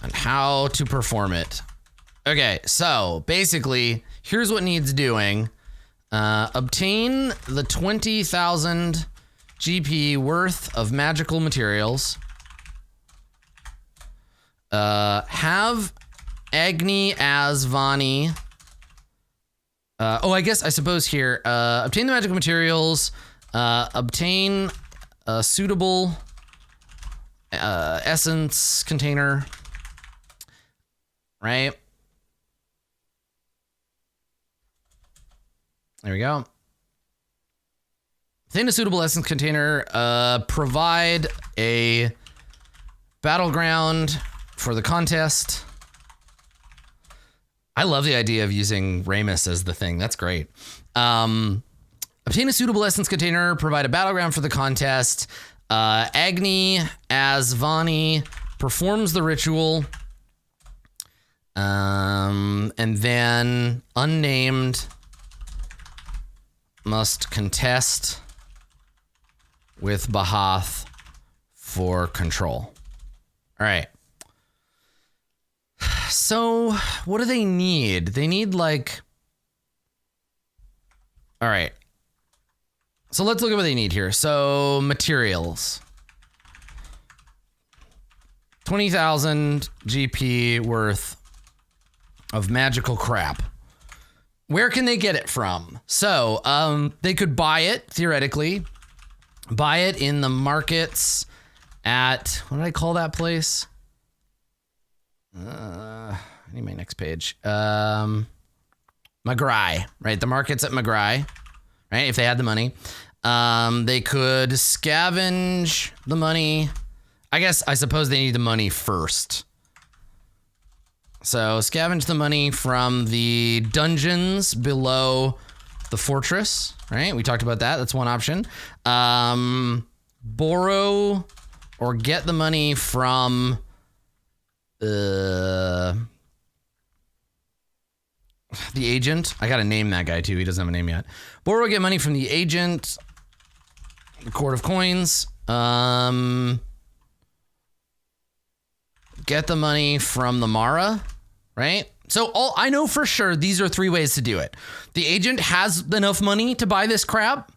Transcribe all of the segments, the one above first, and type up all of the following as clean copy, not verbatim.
and how to perform it. Okay, so basically, here's what needs doing. Obtain the 20,000 GP worth of magical materials. Have Agni as Vani. I suppose here. Obtain the magical materials. Obtain a suitable essence container. Right? There we go. Obtain a suitable essence container. Provide a battleground for the contest. I love the idea of using Ramus as the thing. That's great. Obtain a suitable essence container. Provide a battleground for the contest. Agni as Vani performs the ritual. And then unnamed must contest with Bahath for control. All right. So what do they need? They need like... All right. So let's look at what they need here. So materials. 20,000 GP worth of magical crap. Where can they get it from? So they could buy it, theoretically. Buy it in the markets at... What did I call that place? I need my next page. Magrai, right? The market's at Magrai, right? If they had the money. They could scavenge the money. I suppose they need the money first. So scavenge the money from the dungeons below the fortress, right? We talked about that. That's one option. Borrow or get the money from the agent. I gotta name that guy too. He doesn't have a name yet. Borrow or get money from the agent. The Court of Coins. Get the money from the Mara, right? So I know for sure these are three ways to do it. The agent has enough money to buy this crap.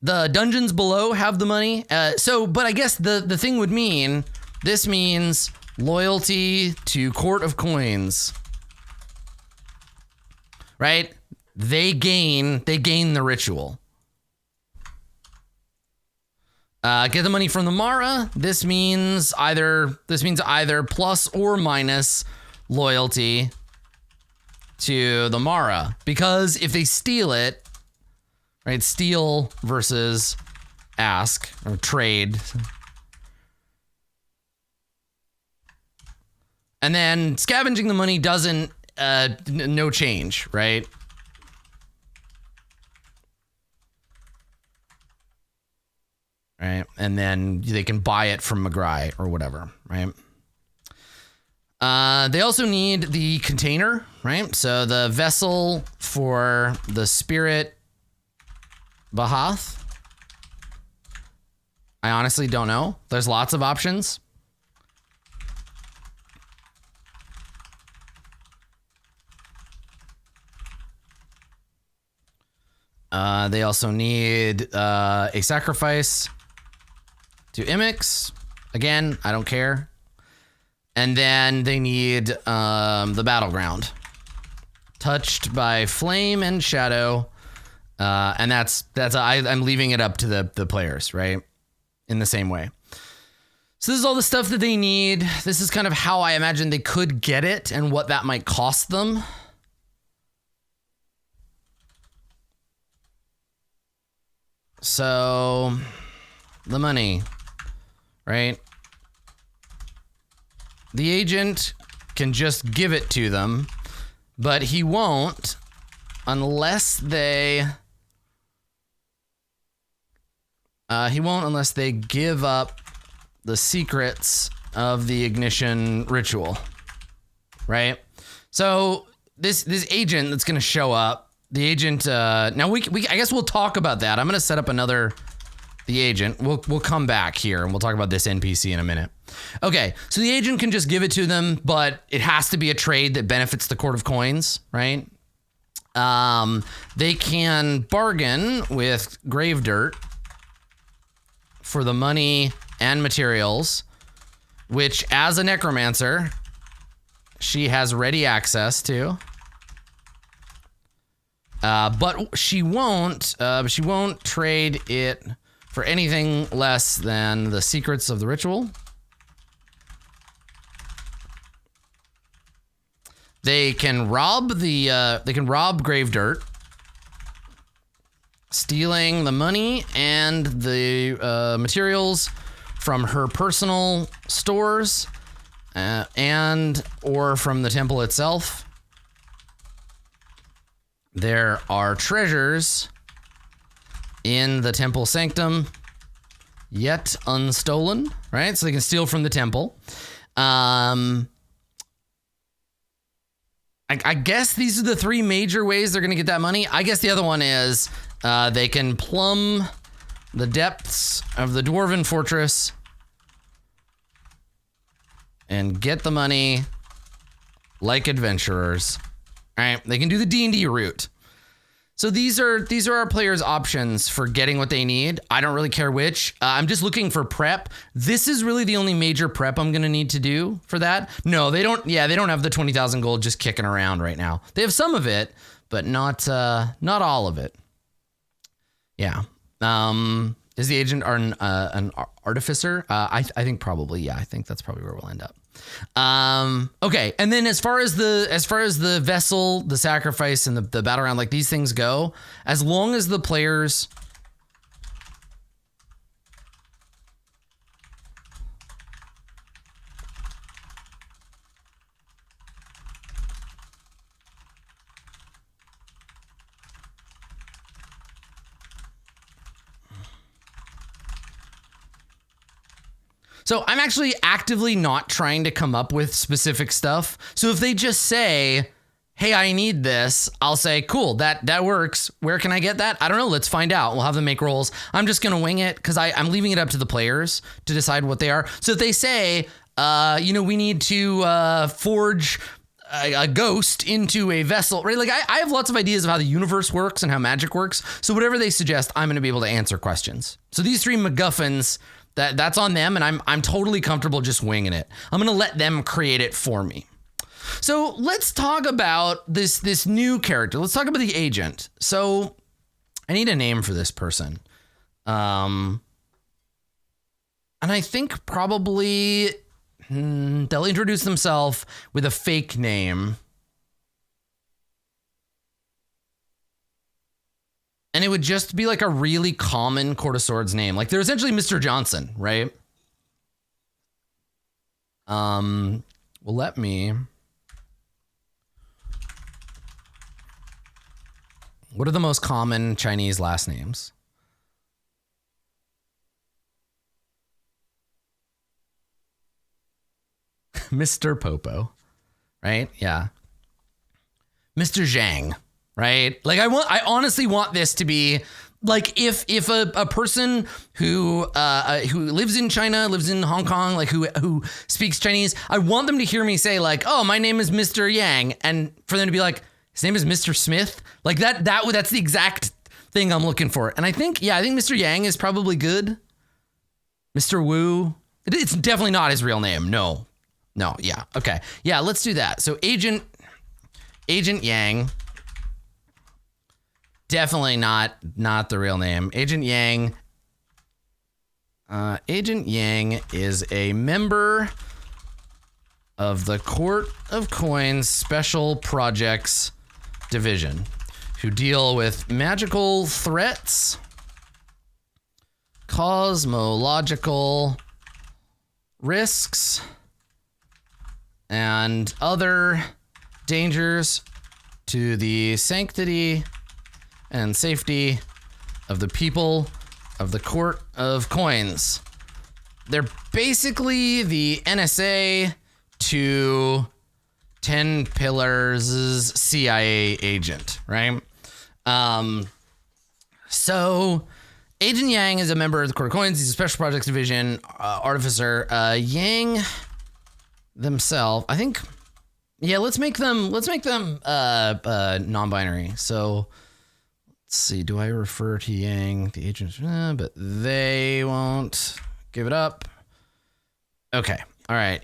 The dungeons below have the money. But I guess the thing would mean, this means loyalty to Court of Coins, right? They gain the ritual. Get the money from the Mara. This means either plus or minus loyalty to the Mara, because if they steal it, right? Steal versus ask or trade. And then scavenging the money doesn't, no change, right? Right, and then they can buy it from Magrai or whatever, right? They also need the container, right? So the vessel for the spirit Bahath. I honestly don't know. There's lots of options. They also need a sacrifice to Imix. Again, I don't care. And then they need the battleground. Touched by flame and shadow. And I'm leaving it up to the players, right? In the same way. So this is all the stuff that they need. This is kind of how I imagine they could get it and what that might cost them. So the money, right? The agent can just give it to them, but he won't unless they give up the secrets of the ignition ritual, right? So this agent that's going to show up, the agent, now I guess we'll talk about that. I'm going to set up another the agent, we'll come back here and we'll talk about this NPC in a minute. Okay, so the agent can just give it to them, but it has to be a trade that benefits the Court of Coins, right? They can bargain with Gravedirt for the money and materials, which as a necromancer, she has ready access to. But she won't trade it for anything less than the secrets of the ritual. They can rob Gravedirt, stealing the money and the materials from her personal stores, and or from the temple itself. There are treasures in the temple sanctum, yet unstolen, right? So they can steal from the temple. I guess these are the three major ways they're going to get that money. I guess the other one is they can plumb the depths of the Dwarven Fortress and get the money like adventurers. All right, they can do the D&D route. So these are our players' options for getting what they need. I don't really care which. I'm just looking for prep. This is really the only major prep I'm gonna need to do for that. No, they don't. Yeah, they don't have the 20,000 gold just kicking around right now. They have some of it, but not all of it. Yeah. Is the agent an artificer? I think probably. Yeah, I think that's probably where we'll end up. Okay, and then as far as the vessel, the sacrifice, and the Battleground, like these things go, as long as the players So I'm actually actively not trying to come up with specific stuff. So if they just say, hey, I need this, I'll say, cool, that works. Where can I get that? I don't know. Let's find out. We'll have them make rolls. I'm just going to wing it because I'm leaving it up to the players to decide what they are. So if they say, we need to forge a ghost into a vessel, right? Like I have lots of ideas of how the universe works and how magic works. So whatever they suggest, I'm going to be able to answer questions. So these three MacGuffins, that's on them, and I'm totally comfortable just winging it. I'm gonna let them create it for me. So let's talk about this new character. Let's talk about the agent. So I need a name for this person. And I think probably they'll introduce themselves with a fake name. And it would just be like a really common Court of Swords name. Like they're essentially Mr. Johnson, right? Well, let me. What are the most common Chinese last names? Mr. Popo, right? Yeah. Mr. Zhang. Right? Like I honestly want this to be like if a person who lives in China, lives in Hong Kong, like who speaks Chinese, I want them to hear me say like, oh, my name is Mr. Yang, and for them to be like, his name is Mr. Smith. Like that's the exact thing I'm looking for. And I think Mr. Yang is probably good. Mr. Wu. It's definitely not his real name. No. Yeah. Okay. Yeah. Let's do that. So Agent Yang. Definitely not the real name. Agent Yang. Agent Yang is a member of the Court of Coins Special Projects Division who deal with magical threats, cosmological risks, and other dangers to the sanctity and safety of the people of the Court of Coins. They're basically the NSA to 10 Pillars' CIA agent, right? So Agent Yang is a member of the Court of Coins. He's a special projects division artificer. Yang themselves, I think. Yeah, let's make them non-binary. So let's see. Do I refer to Yang, the agent? But they won't give it up. Okay. All right.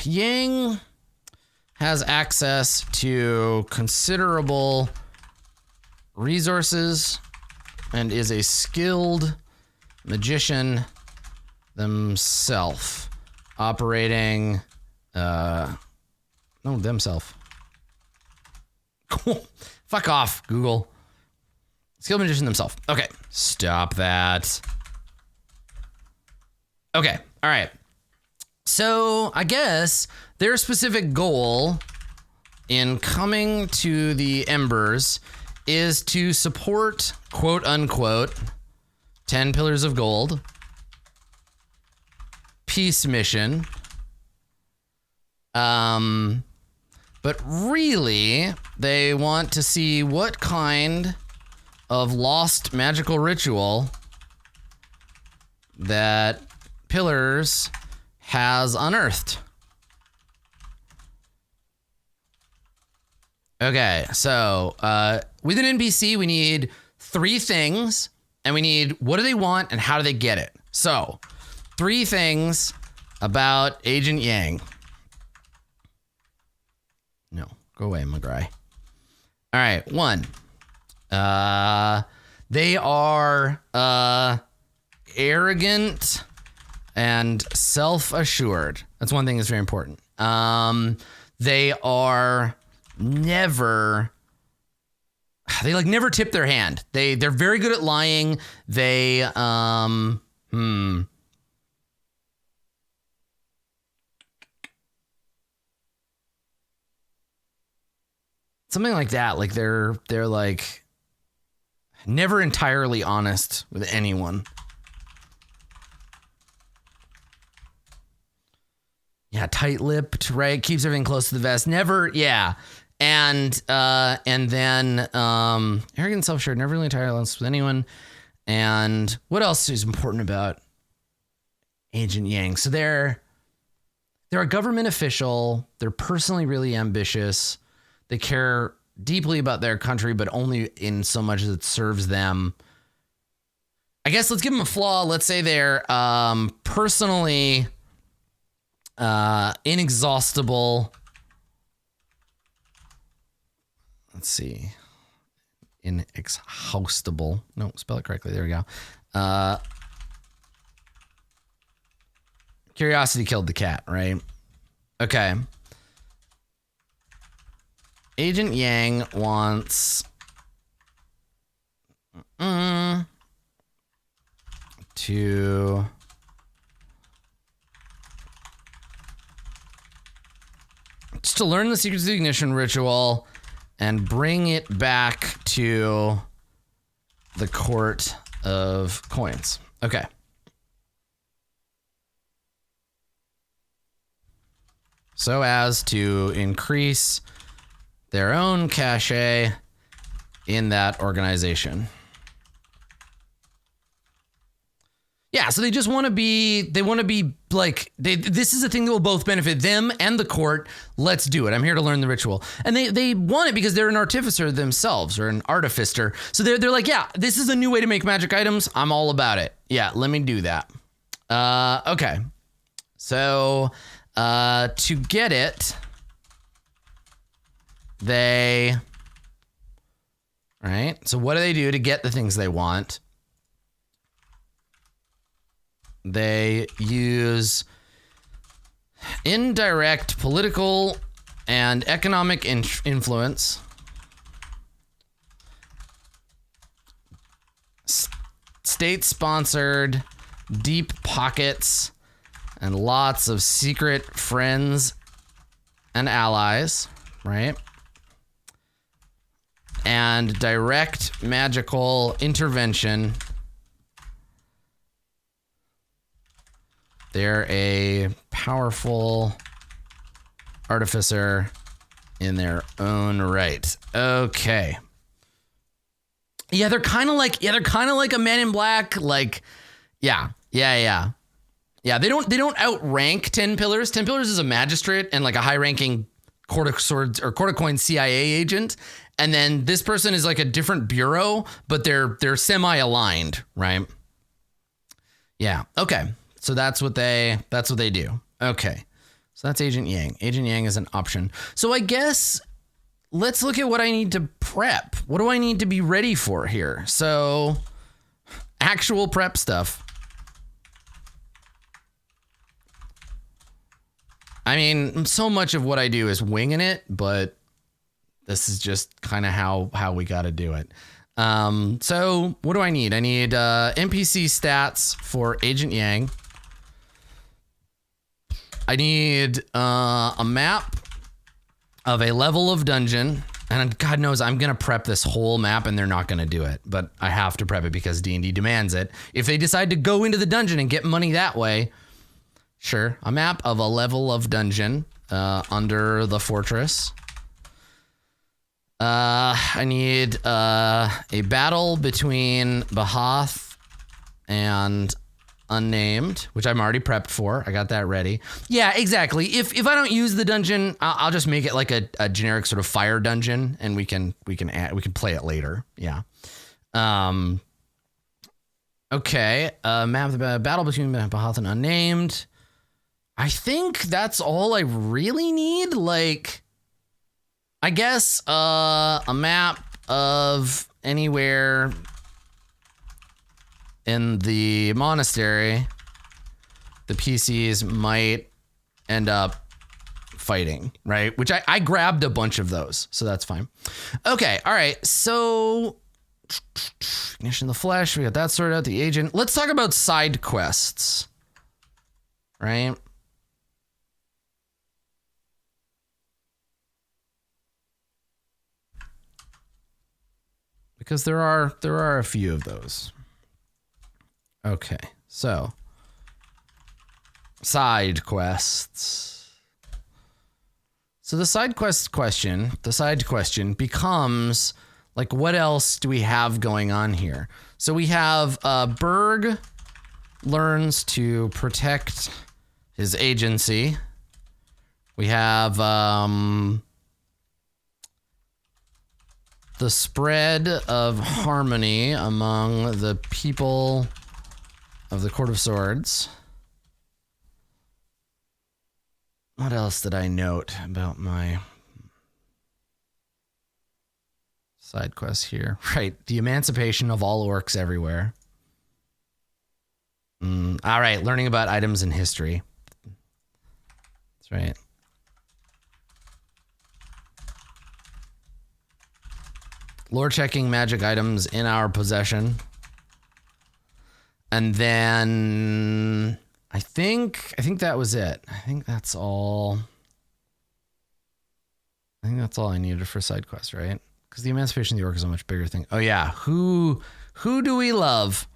Yang has access to considerable resources and is a skilled magician themselves, operating no, themselves. Fuck off, Google. Skilled magician themselves. Okay, stop that. Okay, all right. So I guess their specific goal in coming to the Embers is to support, quote unquote, 10 Pillars of Gold, peace mission. But really, they want to see what kind of lost magical ritual that Pillars has unearthed. Okay, so with an NPC, we need 3 things, and we need what do they want and how do they get it. So, 3 things about Agent Yang. No, go away, McGry. All right, 1. They are arrogant and self-assured. That's one thing that's very important. They are never tip their hand. They're very good at lying. They something like that. Like they're like never entirely honest with anyone. Yeah, tight-lipped, right? Keeps everything close to the vest. Never, yeah. And then arrogant, self-assured, never really entirely honest with anyone. And what else is important about Agent Yang? So they're a government official. They're personally really ambitious. They care deeply about their country, but only in so much as it serves them. I guess let's give them a flaw. Let's say they're personally inexhaustible. Let's see. Inexhaustible. No, spell it correctly. There we go. Curiosity killed the cat, right? Okay. Agent Yang wants to just to learn the secrets of the ignition ritual and bring it back to the Court of Coins. Okay. So as to increase their own cachet in that organization. Yeah, so they just want to be, like, this is a thing that will both benefit them and the court. Let's do it. I'm here to learn the ritual. And they want it because they're an artificer themselves, or an artificer. So they're like, yeah, this is a new way to make magic items. I'm all about it. Yeah, let me do that. Okay. So to get it, right? So what do they do to get the things they want? They use indirect political and economic influence, state-sponsored deep pockets, and lots of secret friends and allies, right? And direct magical intervention. They're a powerful artificer in their own right. Okay. Yeah, they're kind of like a Men in Black. Like, yeah. They don't outrank 10 Pillars. 10 Pillars is a magistrate and like a high-ranking Court of Swords or Court of Coins CIA agent. And then this person is like a different bureau, but they're semi-aligned, right? Yeah. Okay. So that's what they do. Okay. So that's Agent Yang. Agent Yang is an option. So I guess let's look at what I need to prep. What do I need to be ready for here? So actual prep stuff. I mean, so much of what I do is winging it, but this is just kind of how we got to do it. So what do I need? I need NPC stats for Agent Yang. I need a map of a level of dungeon. And God knows I'm going to prep this whole map and they're not going to do it. But I have to prep it because D&D demands it. If they decide to go into the dungeon and get money that way, sure. A map of a level of dungeon under the fortress. I need a battle between Bahath and Unnamed, which I'm already prepped for. I got that ready. Yeah, exactly. If I don't use the dungeon, I'll just make it like a generic sort of fire dungeon, and we can play it later. Yeah. Okay. Map of the battle between Bahath and Unnamed. I think that's all I really need. Like, I guess a map of anywhere in the monastery the PCs might end up fighting, right? Which I grabbed a bunch of those, so that's fine. Okay, all right, so Ignition of the Flesh, we got that sorted out, the agent. Let's talk about side quests, right? Because there are a few of those. Okay, so side quests. So the side question becomes like, what else do we have going on here? So we have Berg learns to protect his agency. We have the spread of harmony among the people of the Court of Swords. What else did I note about my side quests here? Right, the emancipation of all orcs everywhere. All right, learning about items in history. That's right. Lore checking magic items in our possession. And then I think that was it. I think that's all I needed for side quests, right? Because the emancipation of the orc is a much bigger thing. Oh yeah, who do we love?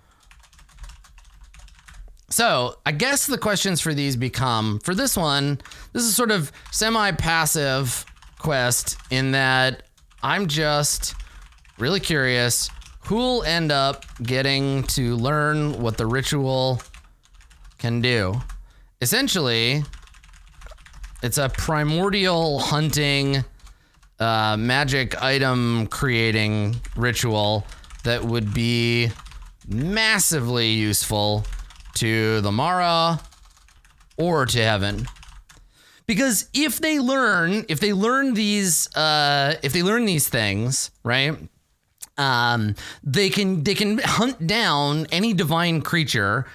So I guess the questions for these become, for this one, this is sort of semi-passive quest in that I'm just really curious who'll end up getting to learn what the ritual can do. Essentially, it's a primordial hunting, magic item creating ritual that would be massively useful to the Mara or to Heaven. Because if they learn these things, right? They can hunt down any divine creature,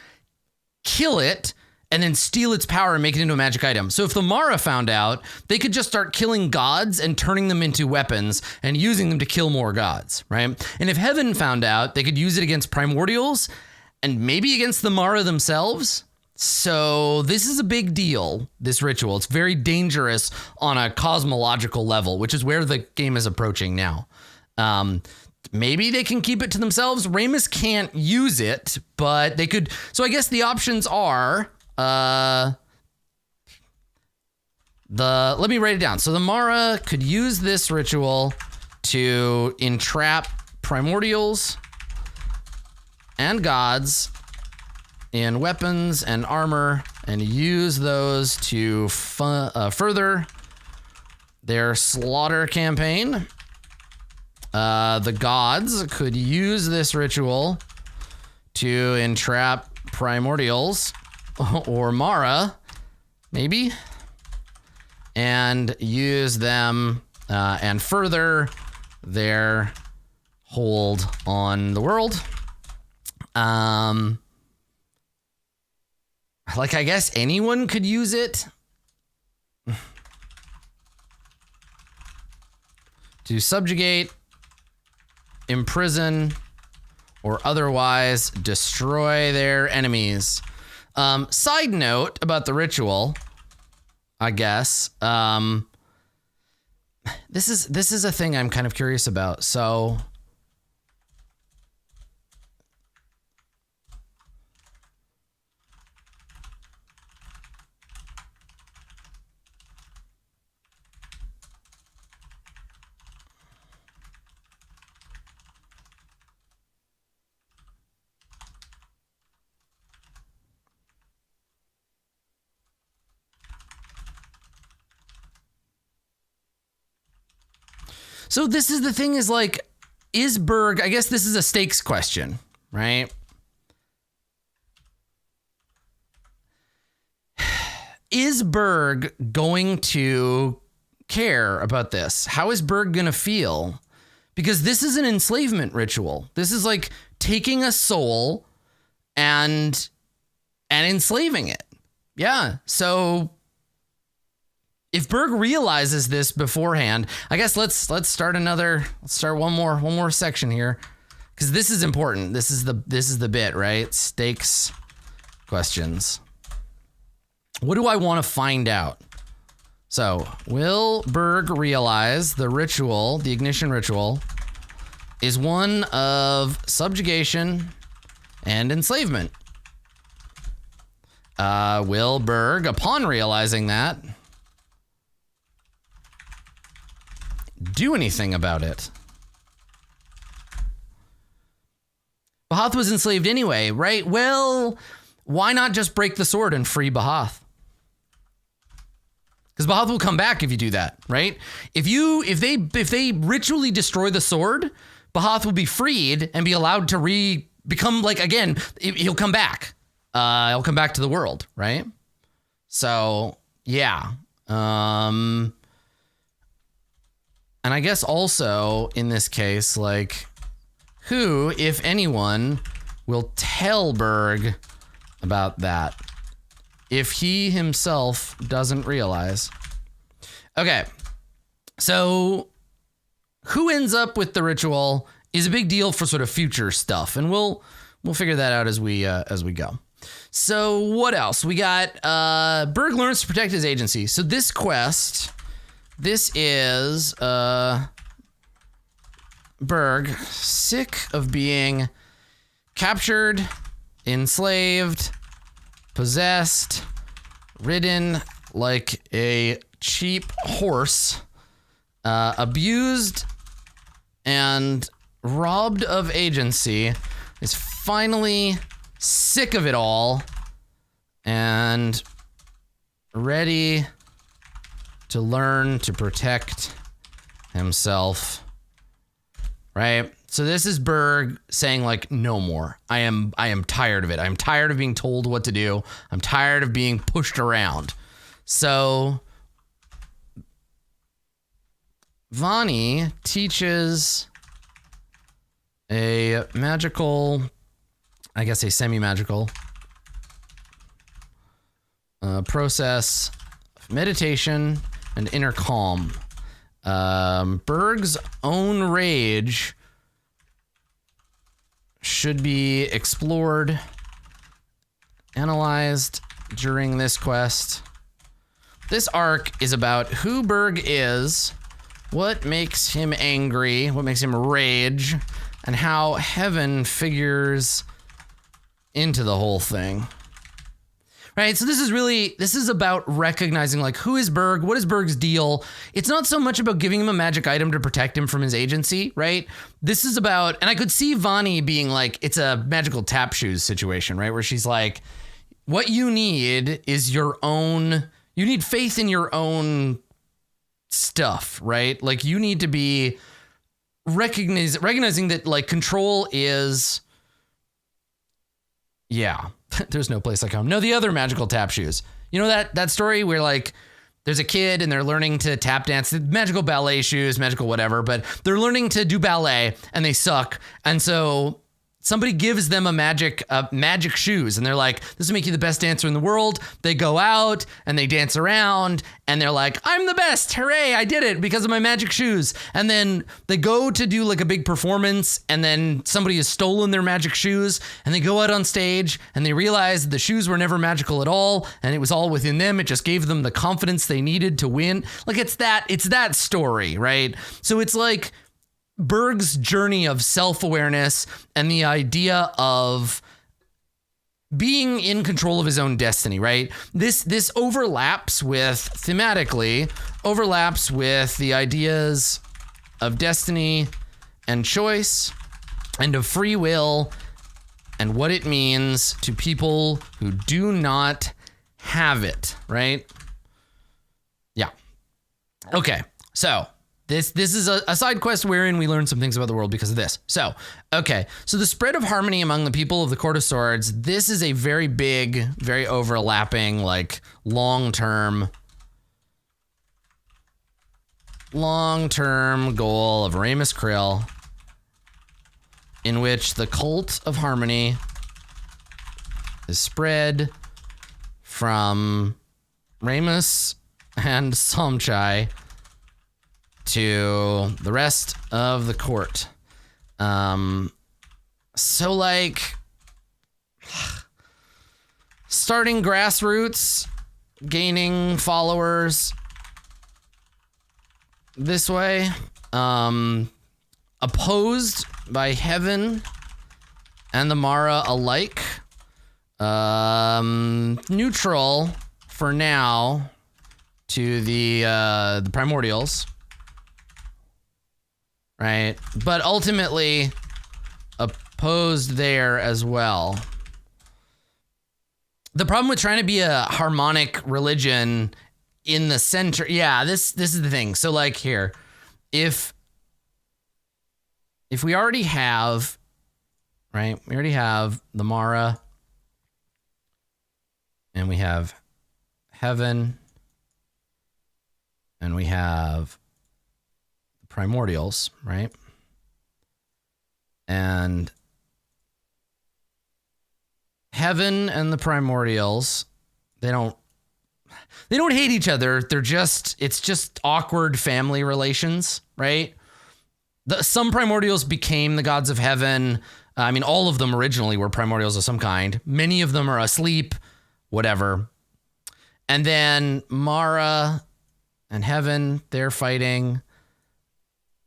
kill it, and then steal its power and make it into a magic item. So if the Mara found out, they could just start killing gods and turning them into weapons and using them to kill more gods, right? And if Heaven found out, they could use it against primordials and maybe against the Mara themselves. So this is a big deal, this ritual. It's very dangerous on a cosmological level, which is where the game is approaching now. Maybe they can keep it to themselves. Ramus can't use it, but they could. So I guess the options are let me write it down. So the Mara could use this ritual to entrap primordials and gods in weapons and armor and use those to further their slaughter campaign. The gods could use this ritual to entrap primordials or Mara, maybe, and use them and further their hold on the world. Like, I guess anyone could use it to subjugate, imprison, or otherwise destroy their enemies. Side note about the ritual, I guess. This is a thing I'm kind of curious about. So this is the thing, is like, is Berg, I guess this is a stakes question, right? Is Berg going to care about this? How is Berg going to feel? Because this is an enslavement ritual. This is like taking a soul and enslaving it. Yeah. So if Berg realizes this beforehand, I guess let's start one more section here, because this is important. This is the bit, right? Stakes questions. What do I want to find out? So, will Berg realize the ritual, the ignition ritual, is one of subjugation and enslavement? Will Berg, upon realizing that, do anything about it? Bahath was enslaved anyway, right? Well, why not just break the sword and free Bahath? Because Bahath will come back if you do that, right? If they ritually destroy the sword, Bahath will be freed and be allowed to become, like, again, he'll come back. He'll come back to the world, right? So, yeah. And I guess also in this case, like, who, if anyone, will tell Berg about that if he himself doesn't realize? Okay, so who ends up with the ritual is a big deal for sort of future stuff, and we'll figure that out as we go. So what else? We got Berg learns to protect his agency. So this quest, this is Berg, sick of being captured, enslaved, possessed, ridden like a cheap horse, abused and robbed of agency, is finally sick of it all and ready to learn to protect himself, right? So this is Berg saying, like, no more. I am tired of it. I'm tired of being told what to do. I'm tired of being pushed around. So Vani teaches a magical, I guess a semi-magical process of meditation and inner calm. Berg's own rage should be explored, analyzed during this quest. This arc is about who Berg is, what makes him angry, what makes him rage, and how heaven figures into the whole thing. right? So this is about recognizing like who is Berg, what is Berg's deal. It's not so much about giving him a magic item to protect him from his agency, right? This is about, and I could see Vani being like, it's a magical tap shoes situation, right? Where she's like, what you need is you need faith in your own stuff, right? Like you need to be recognizing that like control is, yeah, there's no place like home. No, the other magical tap shoes. You know that story where like there's a kid and they're learning to tap dance, magical ballet shoes, magical whatever, but they're learning to do ballet and they suck. And so somebody gives them a magic shoes and they're like, this will make you the best dancer in the world. They go out and they dance around and they're like, I'm the best. Hooray, I did it because of my magic shoes. And then they go to do like a big performance and then somebody has stolen their magic shoes and they go out on stage and they realize the shoes were never magical at all and it was all within them. It just gave them the confidence they needed to win. Like it's that story, right? So it's like Berg's journey of self-awareness and the idea of being in control of his own destiny, right? This overlaps thematically with the ideas of destiny and choice and of free will and what it means to people who do not have it, right? Yeah. Okay, so This is a side quest wherein we learn some things about the world because of this. So, okay. So the spread of harmony among the people of the Court of Swords, this is a very big, very overlapping, like long-term goal of Ramus Krill, in which the cult of harmony is spread from Ramus and Somchai to the rest of the court. So like starting grassroots, gaining followers this way, opposed by Heaven and the Mara alike, neutral for now to the Primordials. Right, but ultimately opposed there as well. The problem with trying to be a harmonic religion in the center, yeah, this is the thing. So like here, if we already have, right, we already have the Mara, and we have Heaven, and we have Primordials, right? And Heaven and the Primordials, they don't hate each other. It's just awkward family relations, right? Some Primordials became the gods of Heaven. I mean, all of them originally were Primordials of some kind. Many of them are asleep, whatever. And then Mara and Heaven, they're fighting.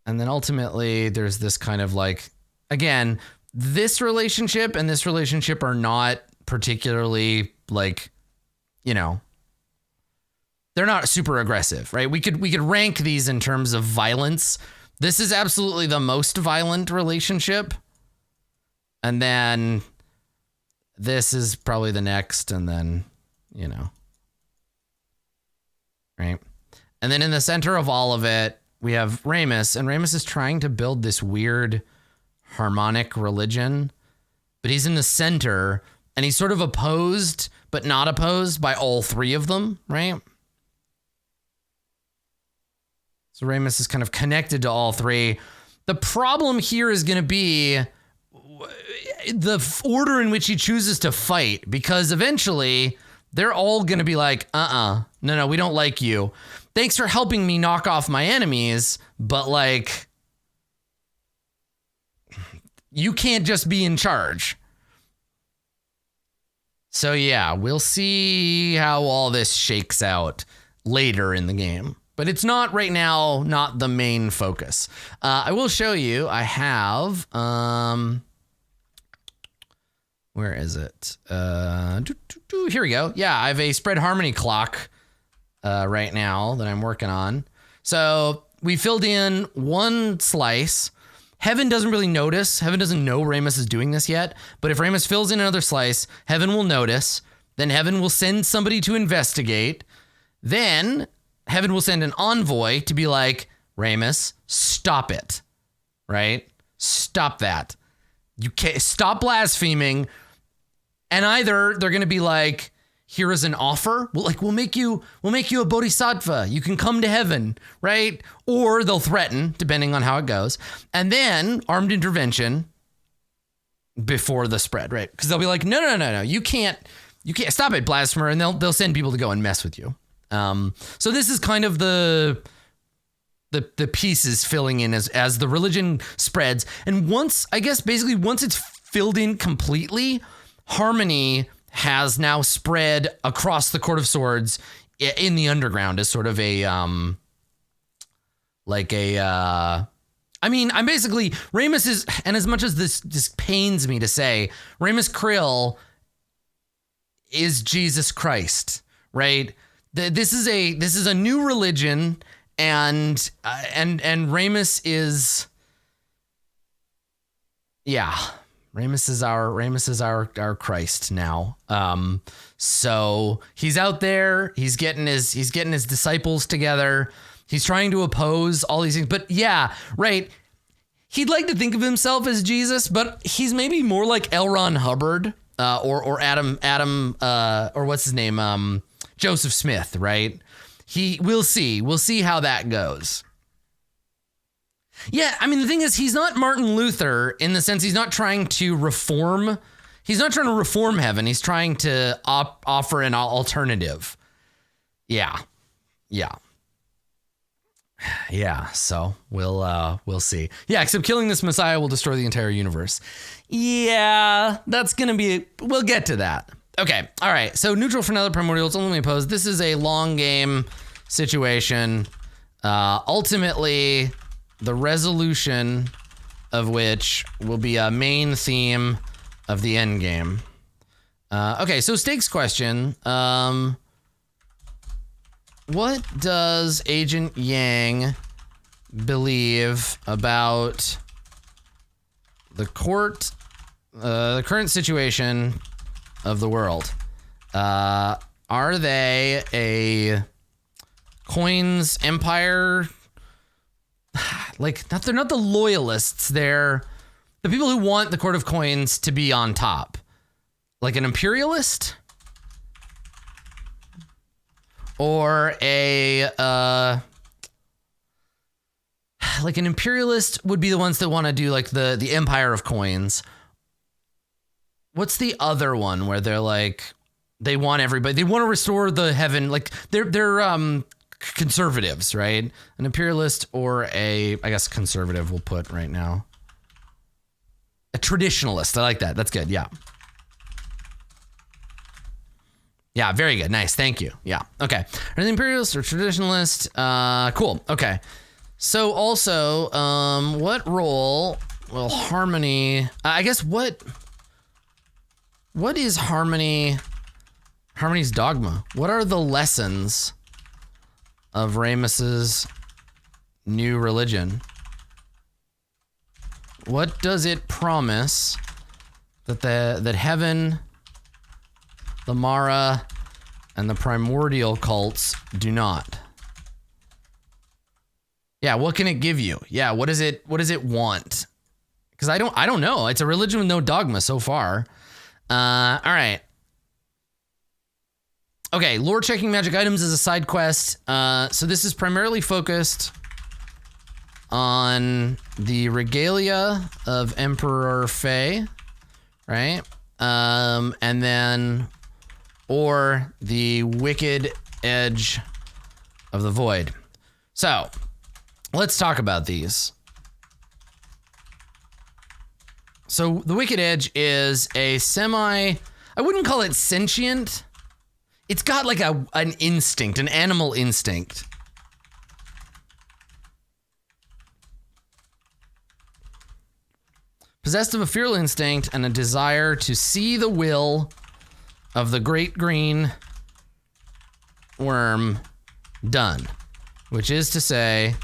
And then ultimately there's this kind of like, again, this relationship and this relationship are not particularly like, you know, they're not super aggressive, right? We could rank these in terms of violence. This is absolutely the most violent relationship. And then this is probably the next, and then, you know, right? And then in the center of all of it, we have Ramus, and Ramus is trying to build this weird harmonic religion, but he's in the center, and he's sort of opposed, but not opposed by all three of them, right? So Ramus is kind of connected to all three. The problem here is going to be the order in which he chooses to fight, because eventually they're all going to be like, no, we don't like you. Thanks for helping me knock off my enemies, but like, you can't just be in charge. So yeah, we'll see how all this shakes out later in the game. But it's not right now, not the main focus. I will show you, I have Where is it? Here we go. Yeah, I have a spread harmony clock right now that I'm working on. So we filled in one slice. Heaven doesn't really notice. Heaven doesn't know Ramus is doing this yet. But if Ramus fills in another slice, Heaven will notice. Then Heaven will send somebody to investigate. Then Heaven will send an envoy to be like, Ramus, stop it. Right? Stop that. You can't stop blaspheming. And either they're going to be like, here is an offer. We'll make you a bodhisattva. You can come to heaven, right? Or they'll threaten, depending on how it goes. And then armed intervention before the spread, right? Because they'll be like, no, you can't stop it, blasphemer, and they'll send people to go and mess with you. So this is kind of the pieces filling in as the religion spreads. And once it's filled in completely, harmony has now spread across the Court of Swords in the underground as sort of a, I'm basically, Ramus is, and as much as this pains me to say, Ramus Krill is Jesus Christ, right? This is a new religion, and Ramus is, yeah. Ramus is our Christ now. So he's out there, he's getting his disciples together. He's trying to oppose all these things. But yeah, right. He'd like to think of himself as Jesus, but he's maybe more like L. Ron Hubbard, or Adam, or what's his name? Joseph Smith, right? We'll see how that goes. Yeah, I mean, the thing is, he's not Martin Luther in the sense he's not trying to reform. He's not trying to reform heaven. He's trying to offer an alternative. Yeah. So we'll see. Yeah, except killing this Messiah will destroy the entire universe. Yeah, that's gonna be. We'll get to that. Okay. All right. So neutral for another primordial. It's only opposed. This is a long game situation. Ultimately, the resolution of which will be a main theme of the end game. Okay, so stakes question. What does Agent Yang believe about the current situation of the world? Are they a coins empire? They're not the loyalists. They're the people who want the Court of Coins to be on top. Like an imperialist? Or an imperialist would be the ones that want to do like the Empire of Coins. What's the other one where they're like, they want everybody, they want to restore the heaven, like they're conservatives, right? An imperialist or I guess conservative we'll put right now. A traditionalist. I like that. That's good. Yeah. Yeah, very good. Nice. Thank you. Yeah. Okay. Are they imperialist or traditionalist? Cool. Okay. So also, what role will harmony, I guess what is harmony's dogma? What are the lessons of Ramus's new religion? What does it promise that heaven, the Mara, and the primordial cults do not? Yeah, what can it give you? Yeah, what does it want? Because I don't know. It's a religion with no dogma so far. All right. Okay, lore checking magic items is a side quest. So this is primarily focused on the Regalia of Emperor Fei, right? And then, or the Wicked Edge of the Void. So, let's talk about these. So, the Wicked Edge is a I wouldn't call it sentient. It's got like an instinct, an animal instinct. possessed of a feral instinct and a desire to see the will of the great green worm done. Which is to say,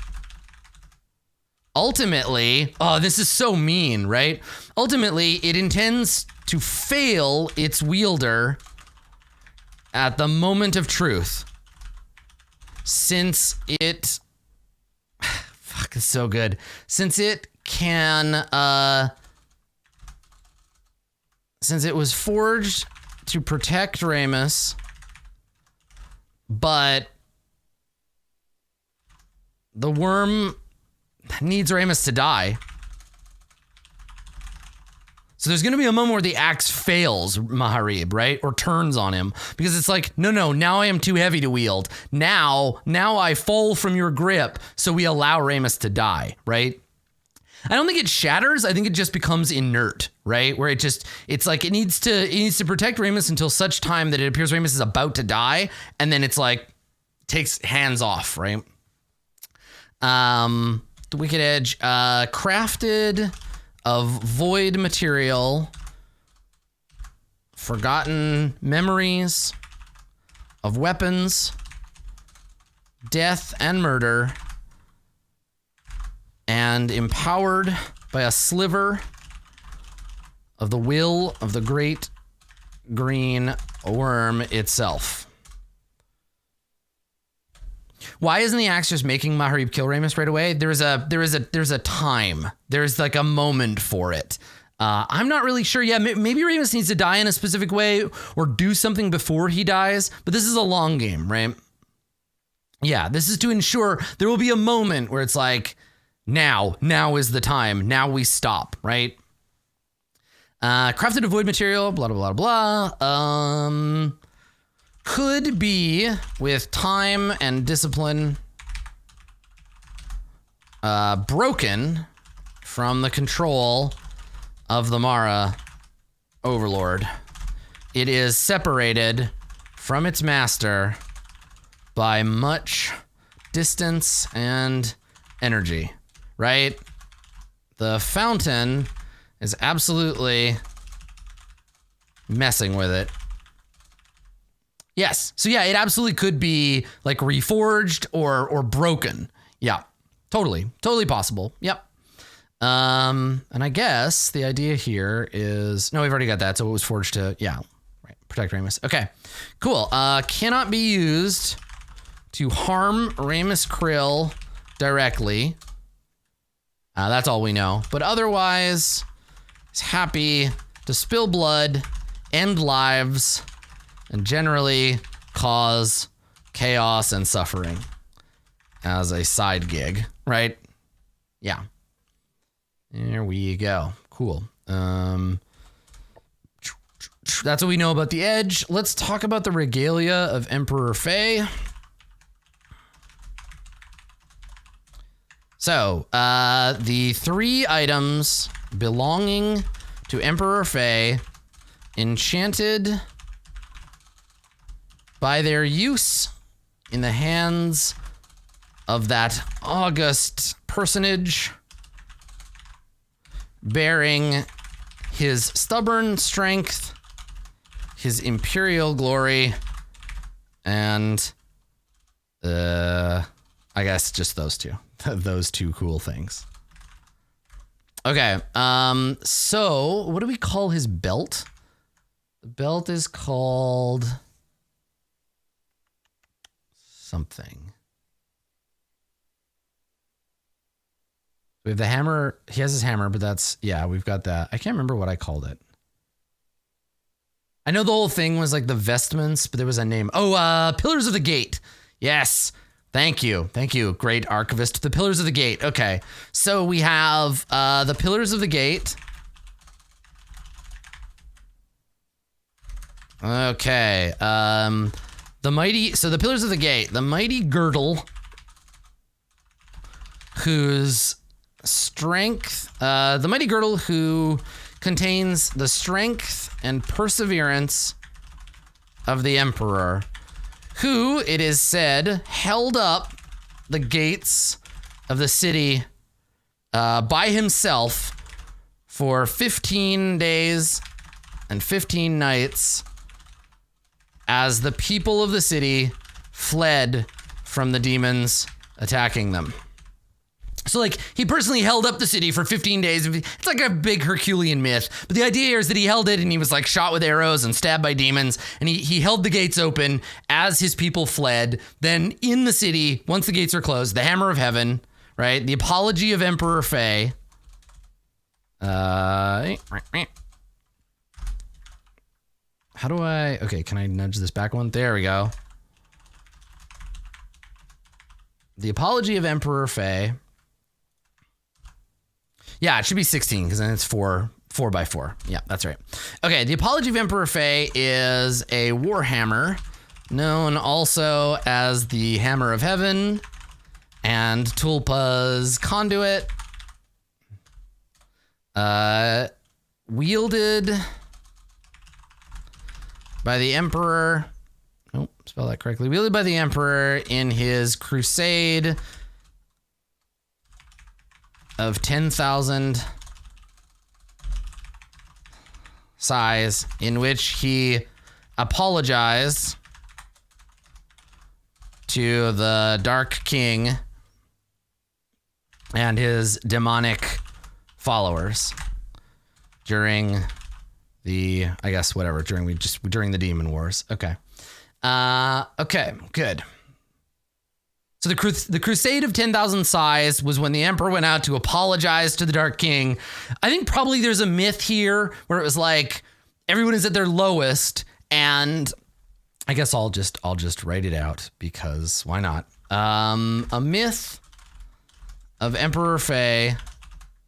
ultimately, oh, this is so mean, right? Ultimately, it intends to fail its wielder at the moment of truth. Since it, fuck, it's so good. Since it can, since it was forged to protect Ramus, but the worm needs Ramus to die. So there's going to be a moment where the axe fails Maharib, right? Or turns on him. Because it's like, no, now I am too heavy to wield. Now I fall from your grip, so we allow Ramus to die, right? I don't think it shatters. I think it just becomes inert, right? Where it's like it needs to protect Ramus until such time that it appears Ramus is about to die, and then it's like takes hands off, right? The Wicked Edge, crafted of void material, forgotten memories of weapons, death and murder, and empowered by a sliver of the will of the great green worm itself. Why isn't the axe just making Maharib kill Ramus right away? There's a time. There's like a moment for it. I'm not really sure. Yeah, maybe Ramus needs to die in a specific way or do something before he dies. But this is a long game, right? Yeah, this is to ensure there will be a moment where it's like, now is the time. Now we stop, right? Crafted of void material, blah, blah, blah, blah. Could be, with time and discipline, broken from the control of the Mara Overlord. It is separated from its master by much distance and energy, right? The fountain is absolutely messing with it. Yes. So yeah, it absolutely could be like reforged or broken. Yeah. Totally possible. Yep. And I guess the idea here is, no, we've already got that. So it was forged to, yeah, right. Protect Ramus. Okay, cool. Cannot be used to harm Ramus Krill directly. That's all we know. But otherwise, it's happy to spill blood, end lives, and generally cause chaos and suffering as a side gig, right? Yeah. There we go. Cool. That's what we know about the Edge. Let's talk about the Regalia of Emperor Faye. So, the 3 items belonging to Emperor Faye, enchanted by their use in the hands of that august personage bearing his stubborn strength, his imperial glory, and I guess just those two. Those 2 cool things. Okay, so what do we call his belt? The belt is called something. We have the hammer. He has his hammer, but that's, yeah, we've got that. I can't remember what I called it. I know the whole thing was like the vestments, but there was a name. Oh, Pillars of the Gate. Yes. Thank you. Thank you, great archivist. The Pillars of the Gate. Okay. So we have the Pillars of the Gate. Okay. The Pillars of the Gate, the mighty girdle, whose strength, the mighty girdle who contains the strength and perseverance of the Emperor, who, it is said, held up the gates of the city by himself for 15 days and 15 nights as the people of the city fled from the demons attacking them. So, like, he personally held up the city for 15 days. It's like a big Herculean myth. But the idea here is that he held it and he was, like, shot with arrows and stabbed by demons. And he held the gates open as his people fled. Then in the city, once the gates are closed, the Hammer of Heaven, right? The Apology of Emperor Fei. How do I... Okay, can I nudge this back one? There we go. The Apology of Emperor Fei. Yeah, it should be 16 because then it's 4 by 4. Yeah, that's right. Okay, the Apology of Emperor Fei is a warhammer known also as the Hammer of Heaven and Tulpa's Conduit. Wielded by the Emperor. Oh, spell that correctly. Wielded by the Emperor in his crusade of 10,000 size, in which he apologized to the Dark King and his demonic followers during the, I guess, whatever, during the Demon Wars. Okay. Okay, good. So the Crusade of 10,000 Sighs was when the Emperor went out to apologize to the Dark King. I think probably there's a myth here where it was like everyone is at their lowest, and I guess I'll just write it out because why not? A myth of Emperor Fei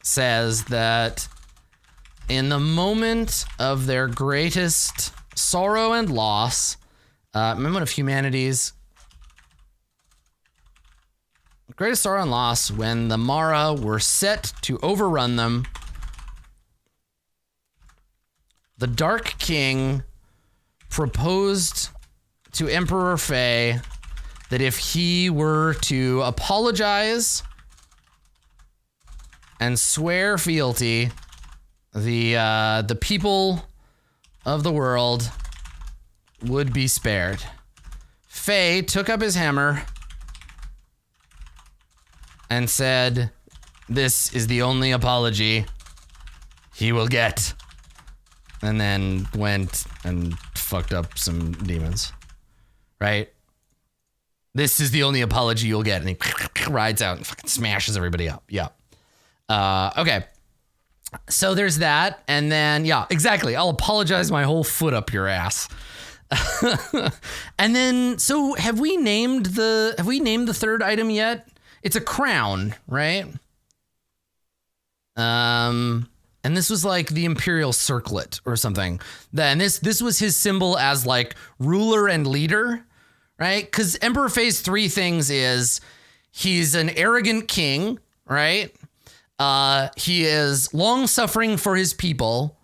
says that in the moment of their greatest sorrow and loss, moment of humanity's greatest sorrow and loss, when the Mara were set to overrun them, the Dark King proposed to Emperor Fei that if he were to apologize and swear fealty, the people of the world would be spared. Fei took up his hammer and said, "This is the only apology he will get." And then went and fucked up some demons, right? This is the only apology you'll get. And he rides out and fucking smashes everybody up. Yeah. Okay. So there's that. And then, yeah, exactly. I'll apologize my whole foot up your ass. And then, so have we named the third item yet? It's a crown, right? And this was like the Imperial Circlet or something. Then this was his symbol as like ruler and leader, right? Because Emperor Fei's three things is he's an arrogant king, right? He is long-suffering for his people,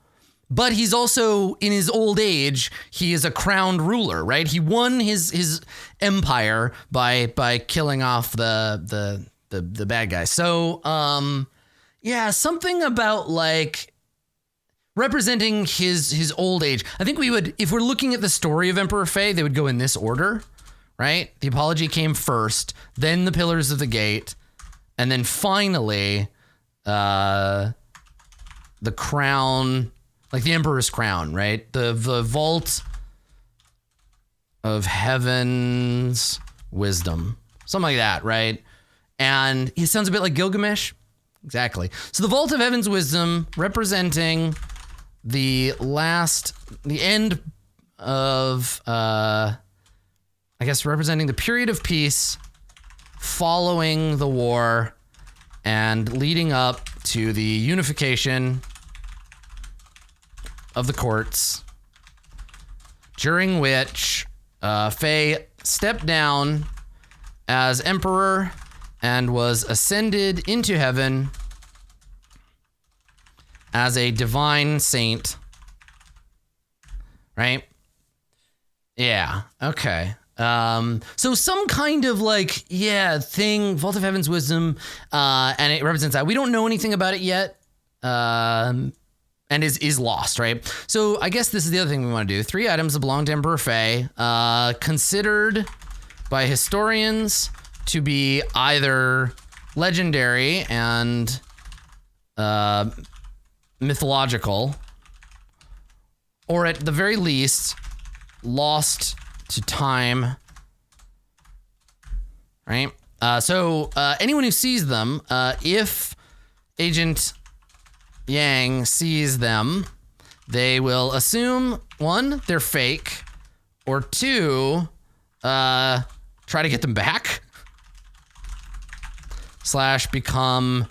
but he's also, in his old age, he is a crowned ruler, right? He won his empire by killing off the bad guy. So, yeah, something about like representing his old age. I think we would, if we're looking at the story of Emperor Fei, they would go in this order, right? The apology came first, then the Pillars of the Gate, and then finally, the crown, like the Emperor's crown, right? The Vault of Heaven's Wisdom, something like that, right? And he sounds a bit like Gilgamesh. Exactly. So the Vault of Heaven's Wisdom representing the end of, I guess representing the period of peace following the war and leading up to the unification of the courts, during which Fei stepped down as emperor and was ascended into heaven as a divine saint. Right? Yeah. Okay. So some kind of like, thing, Vault of Heaven's Wisdom, and it represents that. We don't know anything about it yet. and is lost, right? So I guess this is the other thing we want to do. 3 items that belong to Emperor Faye, considered by historians to be either legendary and mythological, or at the very least, lost to time, right? So anyone who sees them, if Agent Yang sees them, they will assume, 1, they're fake, or 2, try to get them back, / become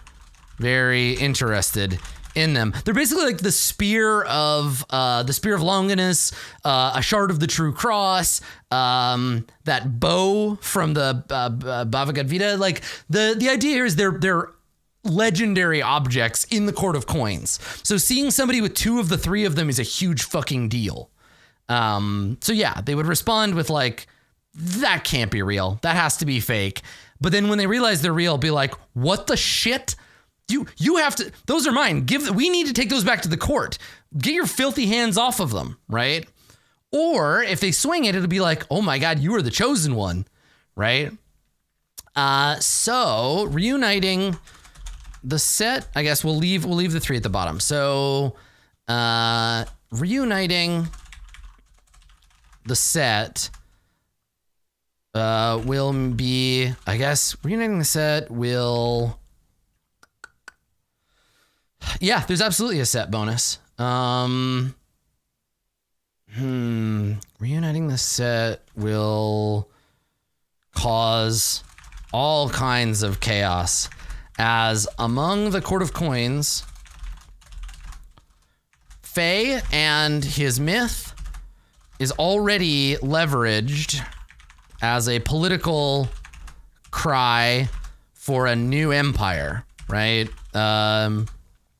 very interested in them. They're basically like the spear of Longinus, a shard of the True Cross, that bow from the Bhagavad Gita. Like the idea here is they're legendary objects in the Court of Coins. So seeing somebody with 2 of the 3 of them is a huge fucking deal. So yeah, they would respond with like, that can't be real. That has to be fake. But then when they realize they're real, be like, what the shit? You have to, those are mine. We need to take those back to the court. Get your filthy hands off of them, right? Or if they swing it, it'll be like, oh my God, you are the chosen one, right? So reuniting the set, I guess we'll leave the 3 at the bottom. So reuniting the set will be, I guess, reuniting the set will... Yeah, there's absolutely a set bonus. Reuniting the set will cause all kinds of chaos, as among the Court of Coins, Faye and his myth is already leveraged as a political cry for a new empire, right?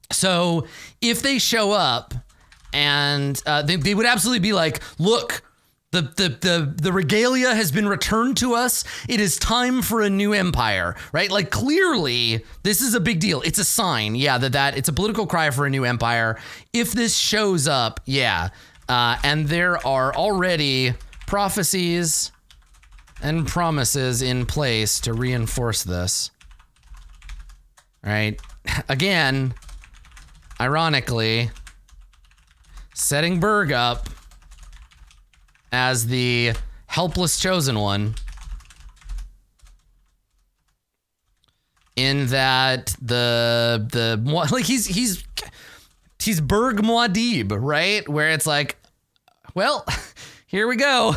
So if they show up and they would absolutely be like, look, the Regalia has been returned to us. It is time for a new empire, right? Like clearly this is a big deal. It's a sign. Yeah, that it's a political cry for a new empire. If this shows up, yeah. And there are already prophecies and promises in place to reinforce this, right? Again, ironically, setting Berg up as the helpless chosen one, in that like he's Berg Muad'Dib, right? Where it's like, well, here we go.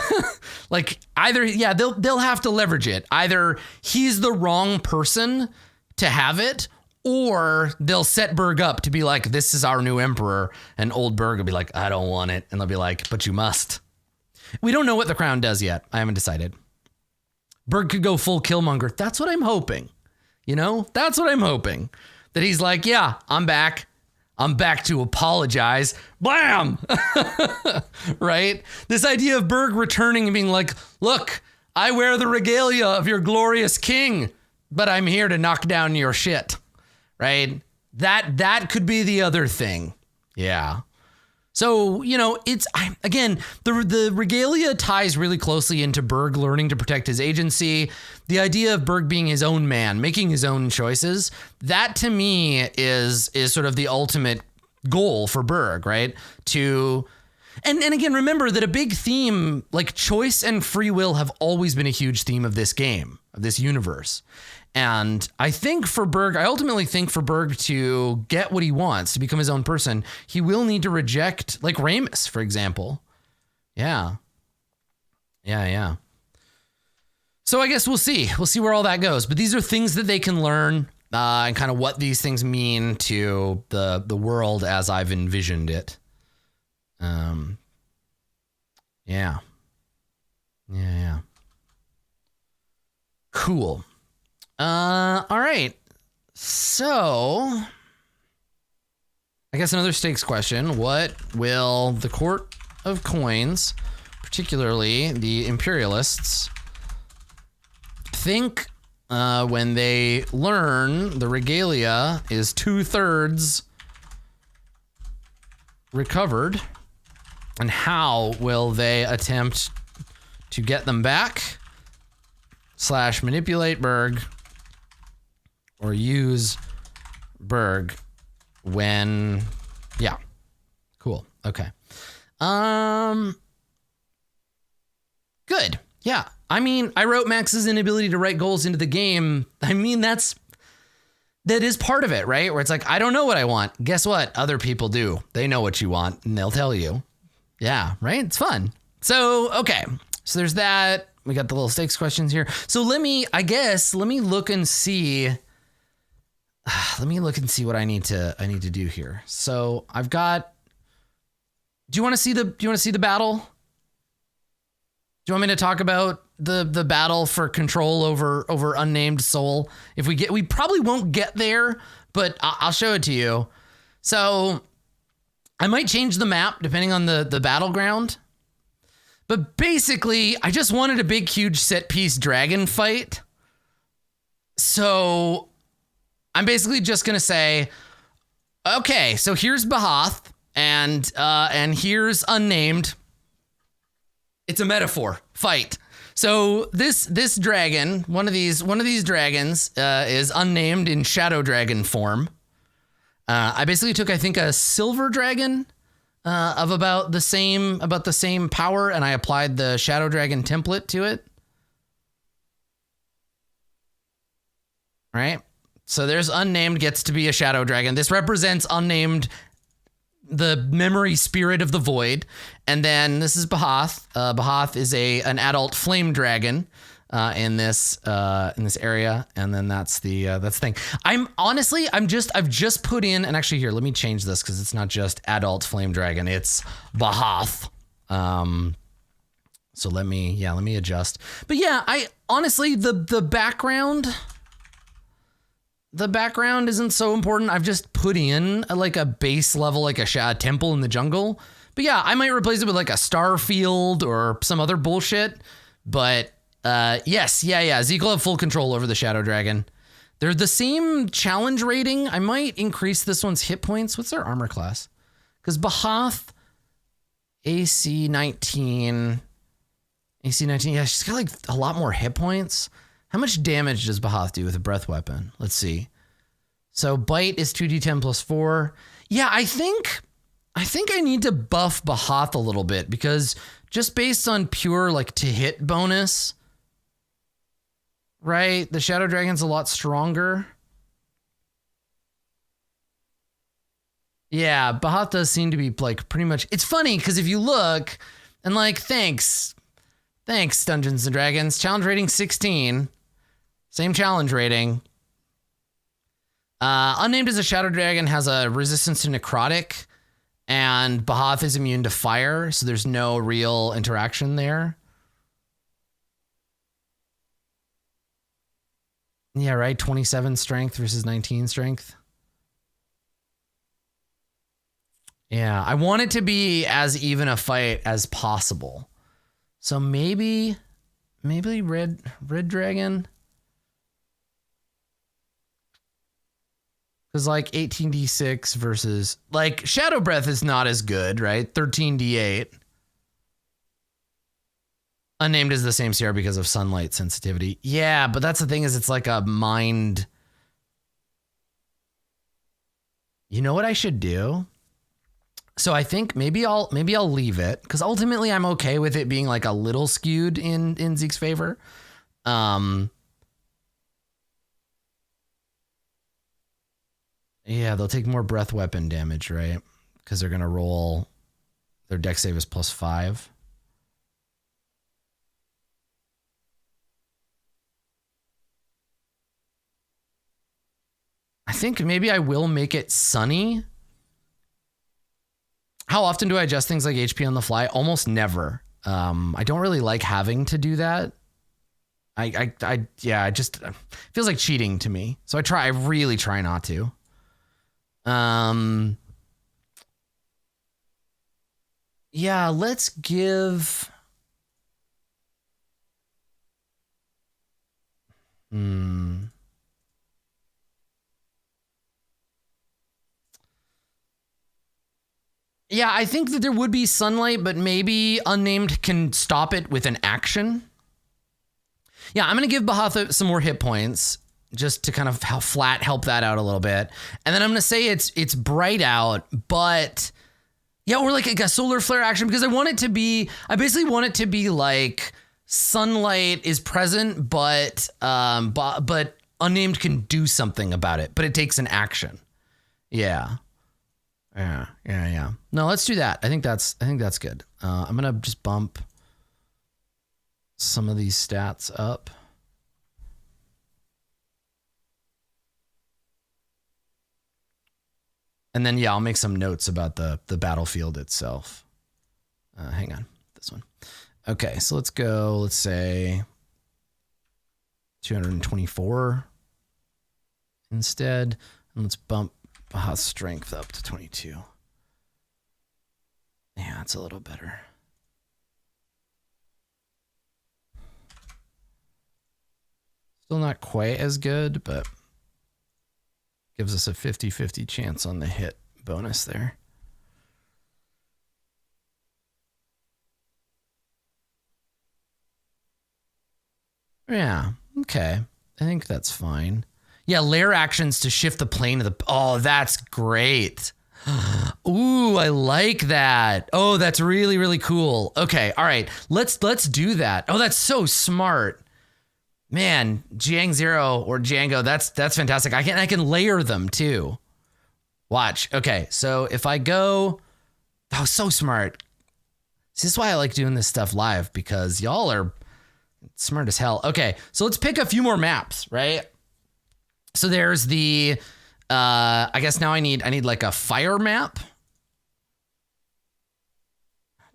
Like either, yeah, they'll have to leverage it. Either he's the wrong person to have it, or they'll set Berg up to be like, this is our new emperor, and old Berg will be like, I don't want it. And they'll be like, but you must. We don't know what the crown does yet. I haven't decided. Berg could go full Killmonger. That's what I'm hoping. You know, that's what I'm hoping. That he's like, yeah, I'm back. I'm back to apologize. Blam! Right? This idea of Berg returning and being like, look, I wear the regalia of your glorious king, but I'm here to knock down your shit. Right? That could be the other thing. Yeah. So, you know, again, the Regalia ties really closely into Berg learning to protect his agency. The idea of Berg being his own man, making his own choices, that to me is sort of the ultimate goal for Berg, right? And again, remember that a big theme, like choice and free will, have always been a huge theme of this game, of this universe. And I ultimately think for Berg to get what he wants, to become his own person, he will need to reject, like Ramus, for example. Yeah. So I guess we'll see. We'll see where all that goes. But these are things that they can learn, and kind of what these things mean to the world as I've envisioned it. Yeah. Cool. All right. So I guess another stakes question. What will the Court of Coins, particularly the Imperialists, think when they learn the Regalia is 2/3 recovered, and how will they attempt to get them back / manipulate Berg or use Berg when, yeah, cool. Okay. Good. Yeah. I mean, I wrote Max's inability to write goals into the game. I mean, that is part of it, right? Where it's like, I don't know what I want. Guess what? Other people do. They know what you want and they'll tell you. Yeah, right? It's fun. So, okay. So there's that. We got the little stakes questions here. So let me look and see. Let me look and see what I need to do here. So I've got, do you want to see the battle? Do you want me to talk about the battle for control over unnamed soul? We probably won't get there, but I'll show it to you. So I might change the map depending on the battleground. But basically, I just wanted a big, huge set piece dragon fight. So I'm basically just gonna say, okay, so here's Bahath and here's unnamed. It's a metaphor fight. So this dragon, one of these dragons, is unnamed in shadow dragon form. I basically took, I think, a silver dragon of about the same power, and I applied the shadow dragon template to it. Right? So there's unnamed gets to be a shadow dragon. This represents unnamed, the memory spirit of the void. And then this is Bahath. Bahath is an adult flame dragon in this area. And then that's the thing. I've just put in, and actually here, let me change this because it's not just adult flame dragon, it's Bahath. So let me adjust. But yeah, I honestly, the background isn't so important. I've just put in a base level, like a temple in the jungle. But yeah, I might replace it with like a star field or some other bullshit. But yes, Zeke will have full control over the shadow dragon. They're the same challenge rating. I might increase this one's hit points. What's their armor class? Because Bahath, AC 19. Yeah, she's got like a lot more hit points. How much damage does Bahath do with a breath weapon? Let's see. So bite is 2d10 plus 4. Yeah, I think I need to buff Bahath a little bit because just based on pure like to hit bonus, right? The Shadow Dragon's a lot stronger. Yeah, Bahath does seem to be like pretty much. It's funny because if you look and like, thanks Dungeons and Dragons, challenge rating 16. Same challenge rating. Unnamed as a Shadow Dragon has a resistance to necrotic, and Bahath is immune to fire, so there's no real interaction there. Yeah, right? 27 strength versus 19 strength. Yeah, I want it to be as even a fight as possible. So maybe red dragon. Because like 18d6 versus like Shadow Breath is not as good, right? 13d8. Unnamed is the same CR because of sunlight sensitivity. Yeah, but that's the thing is it's like a mind. You know what I should do? So I think maybe I'll leave it because ultimately I'm okay with it being like a little skewed in Zeke's favor. Yeah, they'll take more breath weapon damage, right? Because they're gonna roll. Their dex save is +5. I think maybe I will make it sunny. How often do I adjust things like HP on the fly? Almost never. I don't really like having to do that. It just feels like cheating to me. So I really try not to. Yeah, let's give. Yeah, I think that there would be sunlight, but maybe Unnamed can stop it with an action. Yeah, I'm going to give Bahatha some more hit points just to kind of help that out a little bit. And then I'm going to say it's bright out, but yeah, or like a solar flare action, because I basically want it to be like sunlight is present, but Unnamed can do something about it, but it takes an action. Yeah. No, let's do that. I think that's good. I'm going to just bump some of these stats up. And then, yeah, I'll make some notes about the battlefield itself. Hang on, this one. Okay, so let's go, let's say 224 instead. And let's bump Baha's strength up to 22. Yeah, it's a little better. Still not quite as good, but gives us a 50-50 chance on the hit bonus there. Yeah, okay. I think that's fine. Yeah, lair actions to shift the plane of the... Oh, that's great. Ooh, I like that. Oh, that's really, really cool. Okay, all right. Let's do that. Oh, that's so smart. Man, Jiang Zero or Django, that's fantastic. I can layer them too. Watch. Okay, so if I go... Oh, so smart. See, this is why I like doing this stuff live, because y'all are smart as hell. Okay, so let's pick a few more maps, right? So there's the... I guess now I need like a fire map.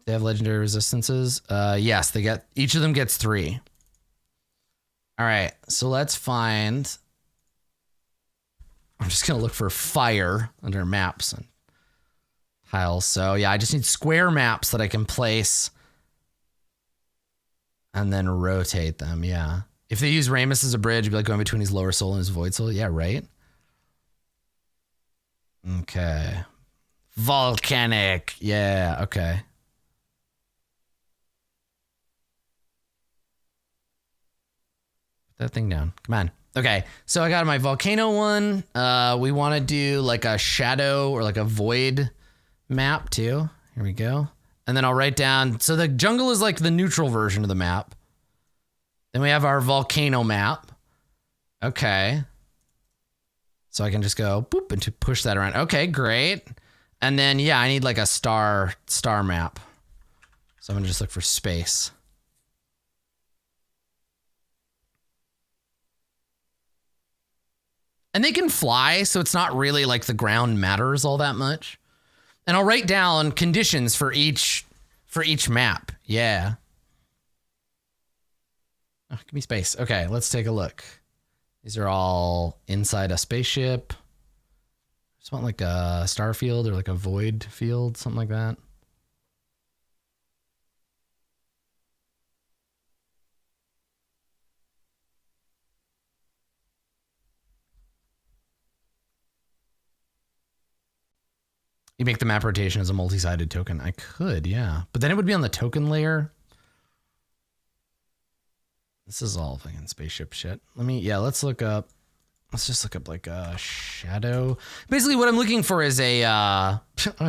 They have legendary resistances. Yes, each of them gets 3. All right, so let's find... I'm just going to look for fire under maps and tiles. So yeah, I just need square maps that I can place and then rotate them, yeah. If they use Ramus as a bridge, it'd be like going between his lower soul and his void soul. Yeah, right? Okay. Volcanic. Yeah, okay. Put that thing down. Come on. Okay, so I got my volcano one. We want to do like a shadow or like a void map too. Here we go. And then I'll write down, so the jungle is like the neutral version of the map. Then we have our volcano map. Okay. So I can just go boop and to push that around. Okay, great. And then, yeah, I need like a star map. So I'm gonna just look for space. And they can fly, so it's not really like the ground matters all that much. And I'll write down conditions for each map. Yeah. Oh, give me space. Okay, let's take a look. These are all inside a spaceship. Just want like a star field or like a void field, something like that. You make the map rotation as a multi-sided token. I could, yeah. But then it would be on the token layer. This is all fucking spaceship shit. Let's look up. Let's just look up like a shadow. Basically what I'm looking for is a, oh,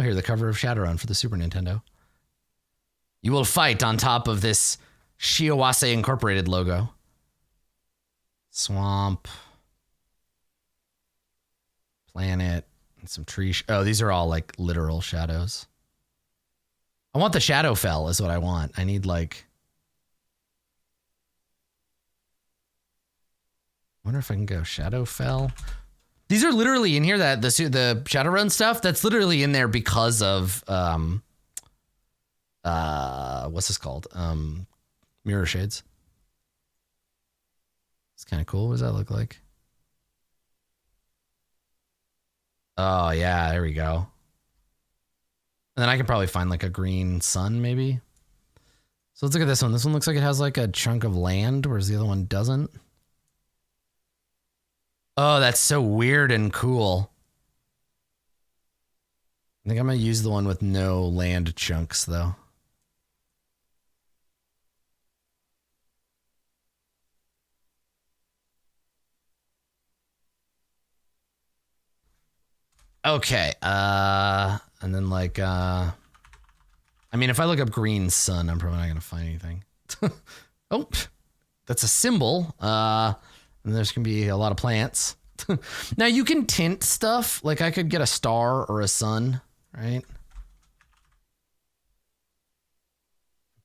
here, the cover of Shadowrun for the Super Nintendo. You will fight on top of this Shiawase Incorporated logo. Swamp. Planet. And some tree. Oh, these are all like literal shadows. I want the Shadowfell is what I want. I need like... I wonder if I can go Shadowfell. These are literally in here, that the Shadowrun stuff, that's literally in there because of what's this called? Mirror Shades. It's kind of cool. What does that look like? Oh yeah, there we go. And then I can probably find like a green sun maybe. So let's look at this one. This one looks like it has like a chunk of land, whereas the other one doesn't. Oh, that's so weird and cool. I think I'm going to use the one with no land chunks, though. Okay. And then like, I mean, if I look up green sun, I'm probably not going to find anything. Oh, that's a symbol. And there's going to be a lot of plants. Now you can tint stuff. Like I could get a star or a sun, right?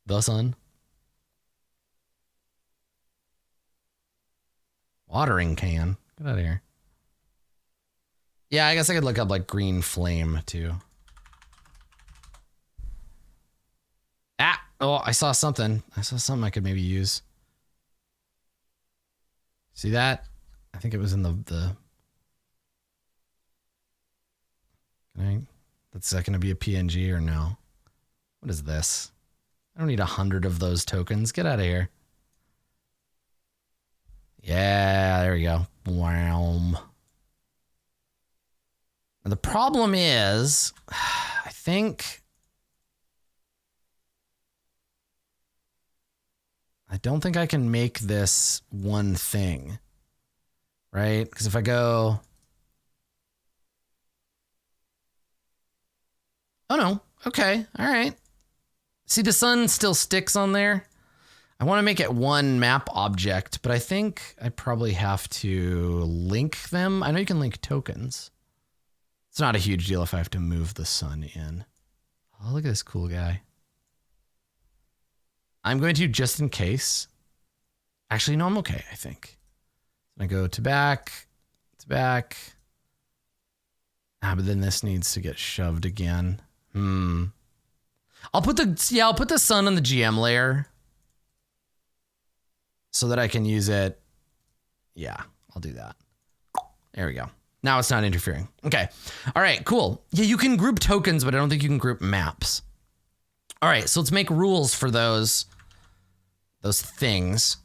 The sun. Watering can. Get out of here. Yeah, I guess I could look up like green flame too. Ah, oh, I saw something. I saw something I could maybe use. See that? I think it was in the that's that going to be a PNG or no? What is this? I don't need 100 of those tokens. Get out of here. Yeah, there we go. Wow. The problem is, I don't think I can make this one thing, right? Because if I go, oh no, okay, all right. See, the sun still sticks on there. I want to make it one map object, but I think I probably have to link them. I know you can link tokens. It's not a huge deal if I have to move the sun in. Oh, look at this cool guy. I'm going to, just in case. Actually, no, I'm okay, I think. I go to back, to back. Ah, but then this needs to get shoved again. I'll put the sun on the GM layer so that I can use it. Yeah, I'll do that. There we go. Now it's not interfering. Okay. All right, cool. Yeah, you can group tokens, but I don't think you can group maps. All right, so let's make rules for those things.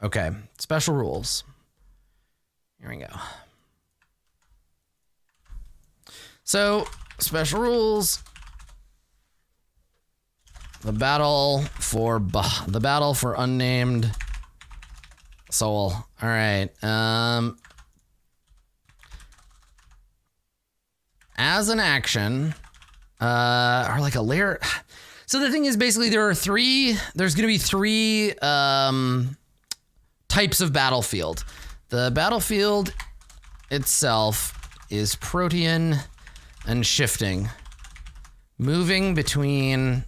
Okay, special rules. Here we go. So, special rules. The battle for unnamed soul. All right. As an action, or like a layer. So the thing is, basically, there's going to be three types of battlefield. The battlefield itself is protean and shifting, moving between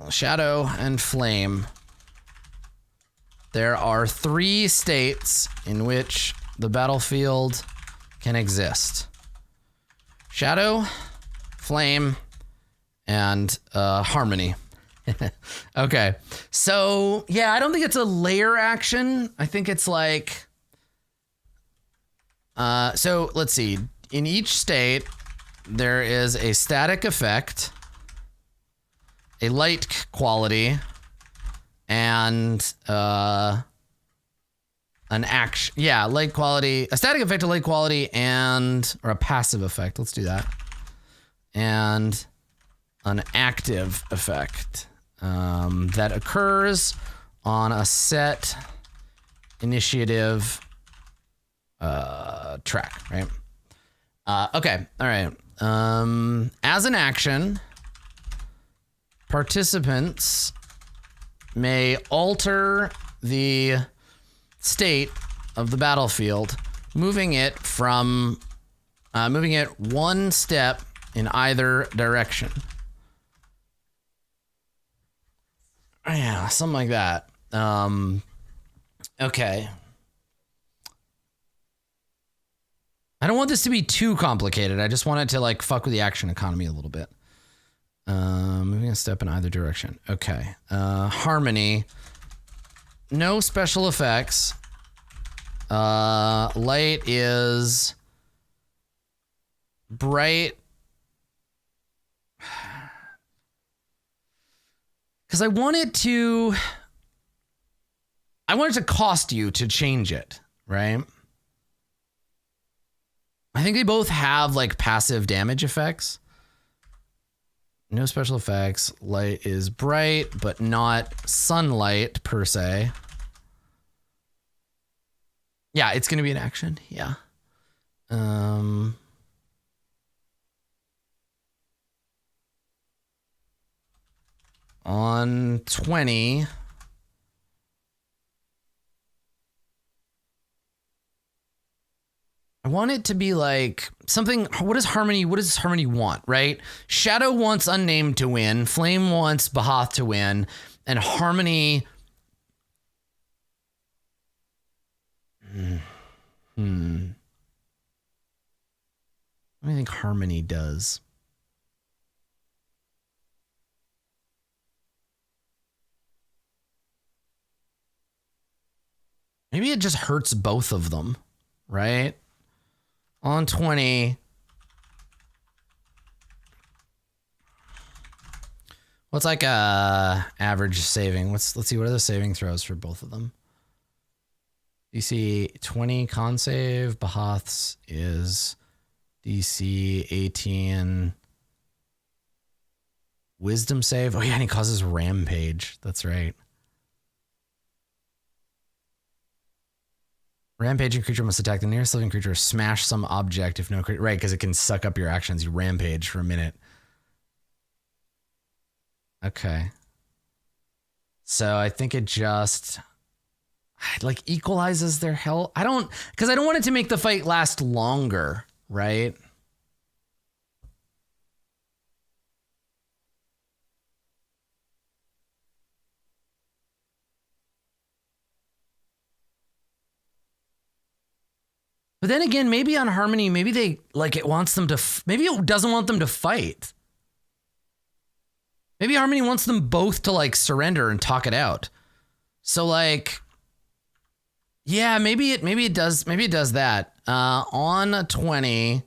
shadow and flame. There are 3 states in which the battlefield can exist: shadow, flame, and harmony. Okay, so yeah, I don't think it's a layer action. I think it's like, so let's see. In each state, there is a static effect, a light quality, and an action. Yeah, light quality, a static effect, a light quality, or a passive effect. Let's do that. And an active effect that occurs on a set initiative track, right? Okay, all right. As an action, participants may alter the state of the battlefield, moving it one step in either direction. Yeah, something like that. Okay. I don't want this to be too complicated. I just want it to like fuck with the action economy a little bit. Moving a step in either direction. Okay. Harmony. No special effects. Light is bright. Because I want it to cost you to change it, right? I think they both have like passive damage effects. No special effects. Light is bright, but not sunlight per se. Yeah, it's going to be an action. Yeah. On 20. I want it to be like something. What does Harmony want, right? Shadow wants Unnamed to win. Flame wants Bahath to win. And Harmony. What do you think Harmony does? Maybe it just hurts both of them, right? On 20. What's like a average saving? Let's see, what are the saving throws for both of them? DC 20 con save. Bahath's is DC 18 wisdom save. Oh yeah, and he causes rampage. That's right. Rampaging creature must attack the nearest living creature or smash some object if no creature. Right, because it can suck up your actions. You rampage for a minute. Okay. So I think it just like equalizes their health. Because I don't want it to make the fight last longer, right? But then again, maybe on Harmony, maybe they like it wants them to, maybe it doesn't want them to fight. Maybe Harmony wants them both to like surrender and talk it out. So like, yeah, maybe it does that. On 20.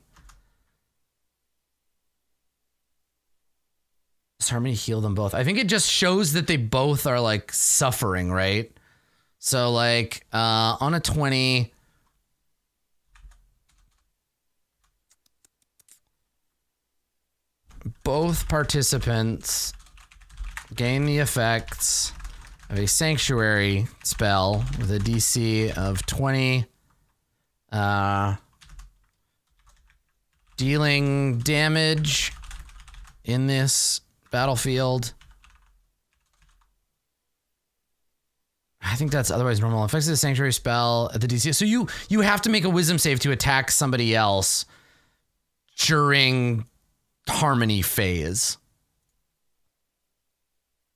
Does Harmony heal them both? I think it just shows that they both are like suffering, right? So like, on a 20. Both participants gain the effects of a sanctuary spell with a DC of 20. Dealing damage in this battlefield. I think that's otherwise normal. Effects of the sanctuary spell at the DC. So you have to make a wisdom save to attack somebody else during Harmony phase.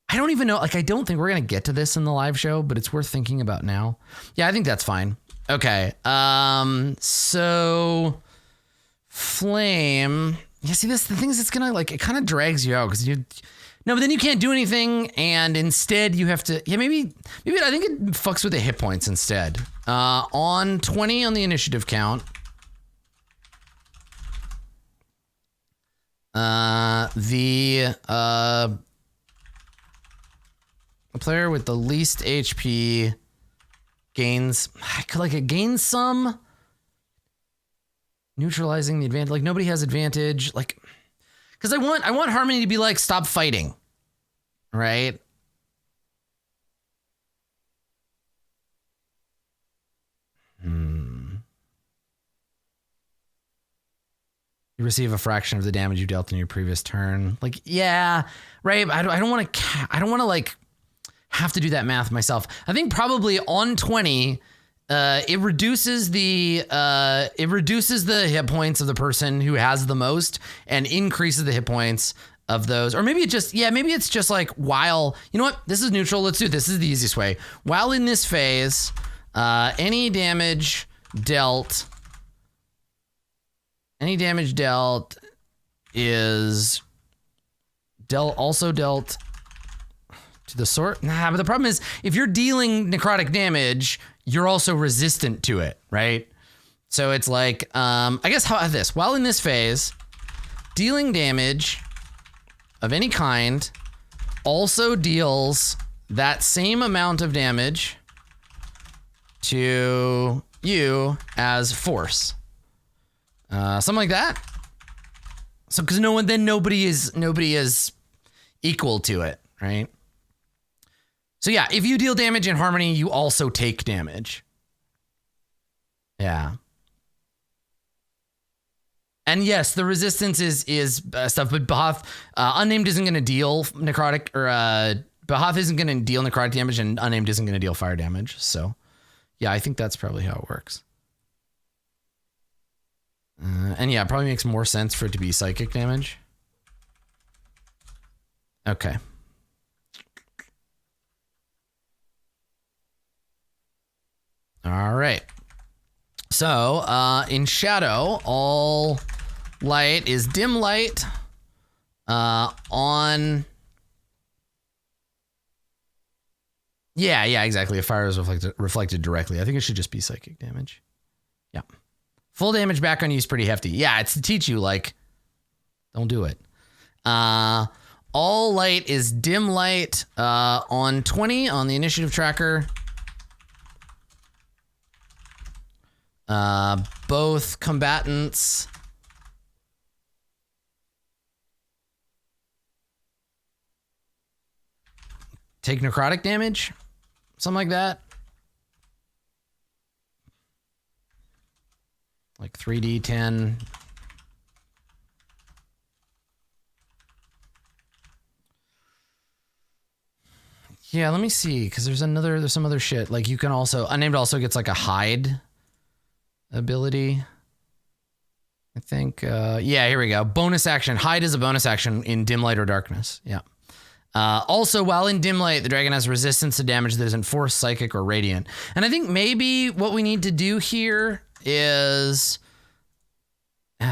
I don't even know. Like, I don't think we're going to get to this in the live show, but it's worth thinking about now. Yeah, I think that's fine. Okay. So Flame. Yeah, see, the thing is, it's going to like, it kind of drags you out because no, but then you can't do anything. And instead you have to, yeah, maybe I think it fucks with the hit points instead. On 20 on the initiative count. The player with the least HP gains some neutralizing the advantage. Like nobody has advantage. Like, because I want Harmony to be like, stop fighting, right? You receive a fraction of the damage you dealt in your previous turn. Like, yeah, right. I don't want to like have to do that math myself. I think probably on 20, it reduces the hit points of the person who has the most and increases the hit points of those. Or maybe it's just like, while, you know what, this is neutral. Let's do it. This is the easiest way. While in this phase, any damage dealt is also dealt to the sword. Nah, but the problem is if you're dealing necrotic damage, you're also resistant to it, right? So it's like, I guess how about this? While in this phase, dealing damage of any kind also deals that same amount of damage to you as force. Something like that. So, because nobody is equal to it, right? So yeah, if you deal damage in Harmony, you also take damage. Yeah. And yes, the resistance is stuff, but Bahath, Unnamed isn't going to deal necrotic, or Bahath isn't going to deal necrotic damage, and Unnamed isn't going to deal fire damage. So yeah, I think that's probably how it works. And yeah, it probably makes more sense for it to be psychic damage. Okay. All right. So in Shadow, all light is dim light. On... Yeah, exactly. If fire is reflected directly, I think it should just be psychic damage. Yeah. Full damage back on you is pretty hefty. Yeah, it's to teach you, like, don't do it. All light is dim light on 20 on the initiative tracker. Both combatants take necrotic damage, something like that. Like 3d10. Yeah, let me see, because there's some other shit. Like you can also, Unnamed also gets like a hide ability. I think, yeah, here we go. Bonus action. Hide is a bonus action in dim light or darkness. Yeah. Also, while in dim light, the dragon has resistance to damage that isn't force, psychic, or radiant. And I think maybe what we need to do here is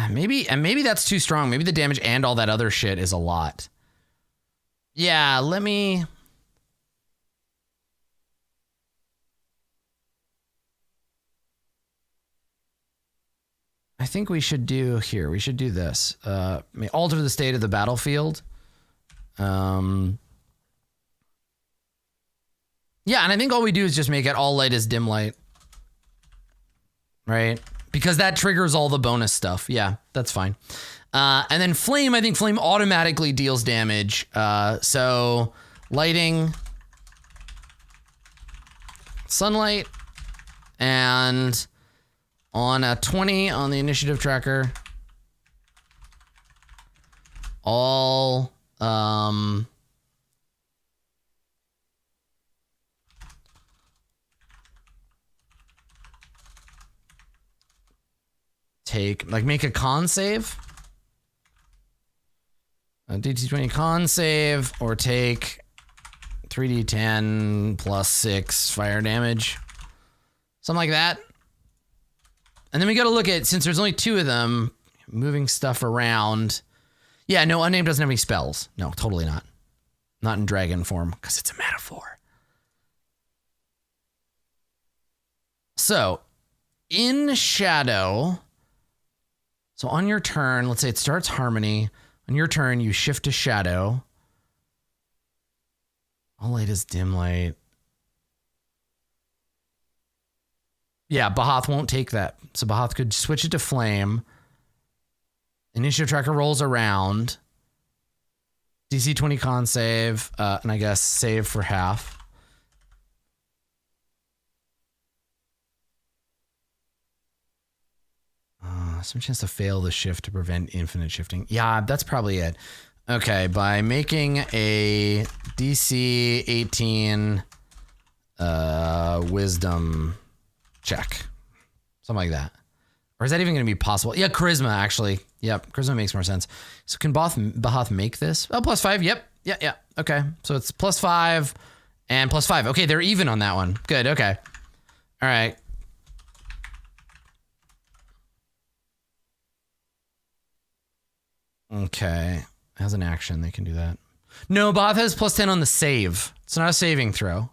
maybe that's too strong. Maybe the damage and all that other shit is a lot. Yeah, let me... I think we should do here. We should do this. Alter the state of the battlefield. Yeah, and I think all we do is just make it all light is dim light. Right? Because that triggers all the bonus stuff. Yeah, that's fine. And then flame, I think flame automatically deals damage. So lighting, sunlight, and on a 20 on the initiative tracker, all make a con save, a DC20 con save, or take 3d10 plus 6 fire damage, something like that. And then we got to look at, since there's only 2 of them, moving stuff around. Yeah, no, Unnamed doesn't have any spells. No, totally not. Not in dragon form, because it's a metaphor. So, in Shadow, so on your turn, let's say it starts Harmony. On your turn, you shift to Shadow. All light is dim light. Yeah, Bahath won't take that. So Bahath could switch it to flame. Initiative tracker rolls around. DC 20 con save, and I guess save for half. Some chance to fail the shift to prevent infinite shifting. Yeah, that's probably it. Okay, by making a DC 18 wisdom check. Something like that. Or is that even going to be possible? Yeah, charisma, actually. Yep, charisma makes more sense. So can Bahath make this? Oh, +5. Yep. Yeah. Okay, so it's +5 and +5. Okay, they're even on that one. Good, okay. All right. Okay. As an action, they can do that. No, Bahath has +10 on the save. It's not a saving throw.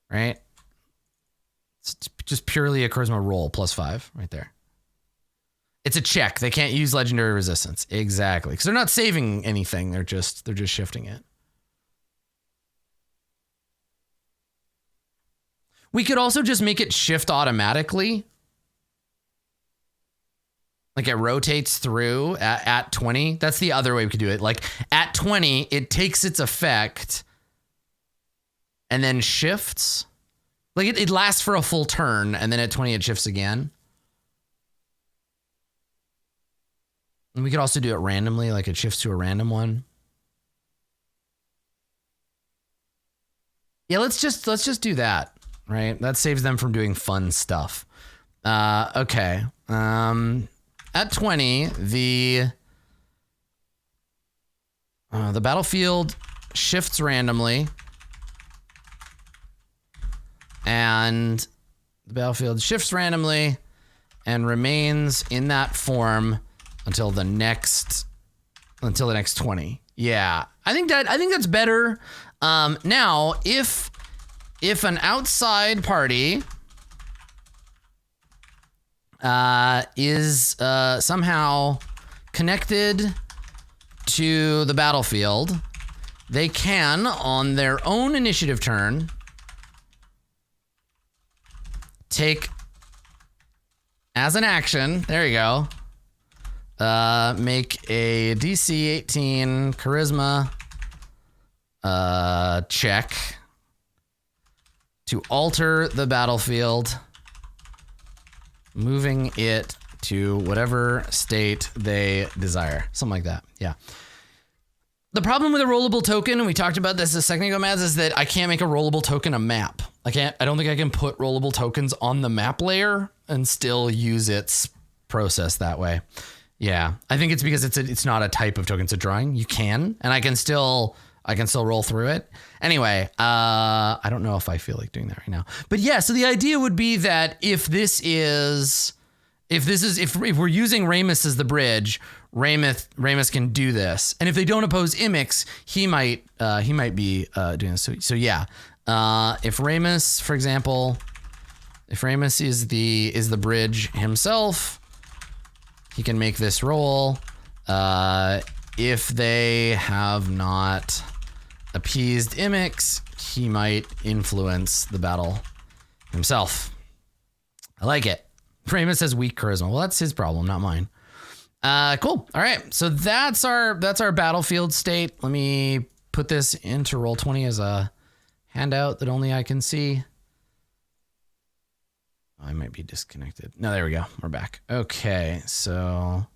Right? It's just purely a charisma roll, +5 right there. It's a check. They can't use legendary resistance. Exactly. Because they're not saving anything. They're just shifting it. We could also just make it shift automatically. Like it rotates through at 20. That's the other way we could do it. Like at 20, it takes its effect and then shifts. Like it lasts for a full turn, and then at 20, it shifts again. And we could also do it randomly, like it shifts to a random one. Yeah, let's just do that, right? That saves them from doing fun stuff. Okay. At 20, the battlefield shifts randomly, and the battlefield shifts randomly and remains in that form until the next 20. Yeah, I think that's better. Now, if an outside party is somehow connected to the battlefield, they can, on their own initiative turn, take as an action, there you go, make a DC 18 charisma check to alter the battlefield, moving it to whatever state they desire. Something like that. Yeah. The problem with a rollable token, and we talked about this a second ago, Mads, is that I can't make a rollable token a map. I don't think I can put rollable tokens on the map layer and still use its process that way. Yeah. I think it's because it's not a type of token, it's a drawing. You can, and I can still roll through it. Anyway, I don't know if I feel like doing that right now. But yeah, so the idea would be that if we're using Ramus as the bridge, Ramus can do this. And if they don't oppose Imix, he might be doing this. So yeah. If Ramus, for example, if Ramus is the bridge himself, he can make this roll. If they have not appeased Imix, he might influence the battle himself. I like it. Ramus has weak charisma. Well, that's his problem, not mine. Cool. All right. So that's our battlefield state. Let me put this into Roll20 as a handout that only I can see. Oh, I might be disconnected. No, there we go. We're back. Okay. So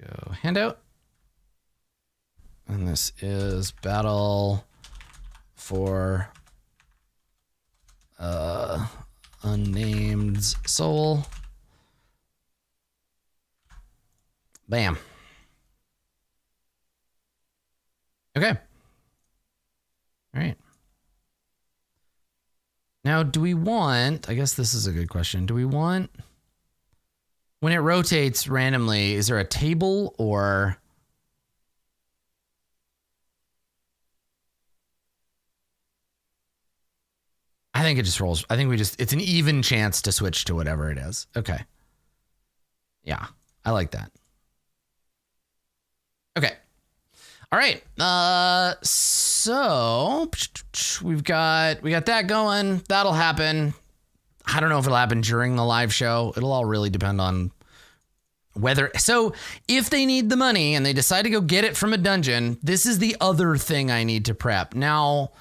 go handout. And this is battle for unnamed soul. Bam. Okay. All right. Now, do we want, I guess this is a good question. Do we want, when it rotates randomly, is there a table or? I think it just rolls. I think it's an even chance to switch to whatever it is. Okay. Yeah, I like that. Okay. All right. So we got that going. That'll happen. I don't know if it'll happen during the live show. It'll all really depend on whether. So if they need the money and they decide to go get it from a dungeon, this is the other thing I need to prep. Now,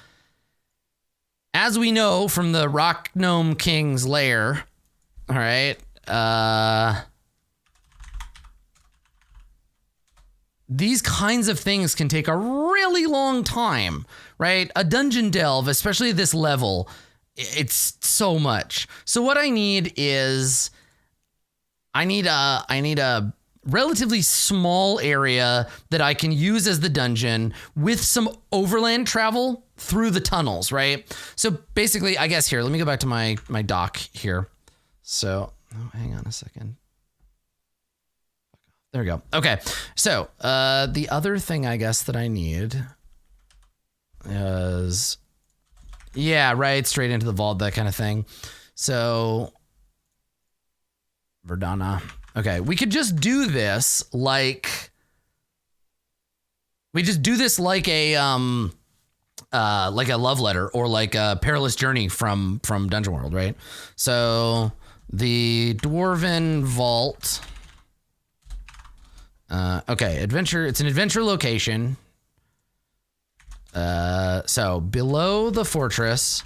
as we know from the Rock Gnome King's lair, all right, these kinds of things can take a really long time, right? A dungeon delve, especially at this level, it's so much. So what I need is I need a relatively small area that I can use as the dungeon with some overland travel through the tunnels, right? So basically, I guess here, let me go back to my dock here. So, hang on a second. There we go. Okay. So, the other thing I guess that I need is, yeah, right, straight into the vault, that kind of thing. So, Verdana. Okay, we could just do this like We just do this like a love letter or like a perilous journey from Dungeon World, right? So the Dwarven Vault. Okay, adventure. It's an adventure location. So below the fortress,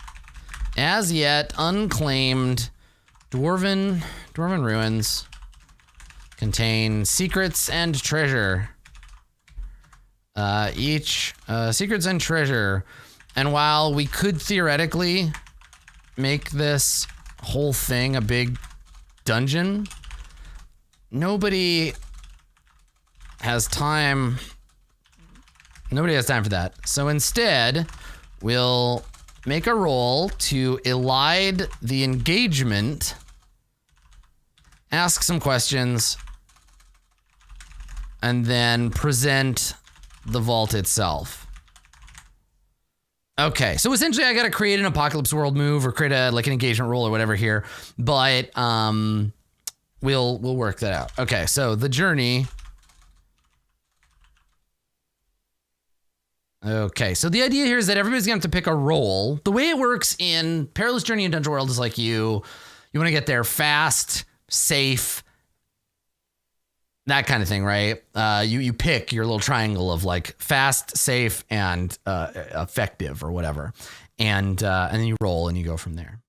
as yet unclaimed Dwarven ruins contain secrets and treasure. Each secrets and treasure. And while we could theoretically make this whole thing a big dungeon, nobody has time. Nobody has time for that. So instead, we'll make a roll to elide the engagement, ask some questions, and then present the vault itself. Okay, so essentially I gotta create an Apocalypse World move or create an engagement roll or whatever here, but we'll work that out. Okay, so the journey. Okay, so the idea here is that everybody's gonna have to pick a role. The way it works in Perilous Journey in Dungeon World is like you want to get there fast, safe, that kind of thing, right? You pick your little triangle of like fast, safe, and effective or whatever, and then you roll and you go from there.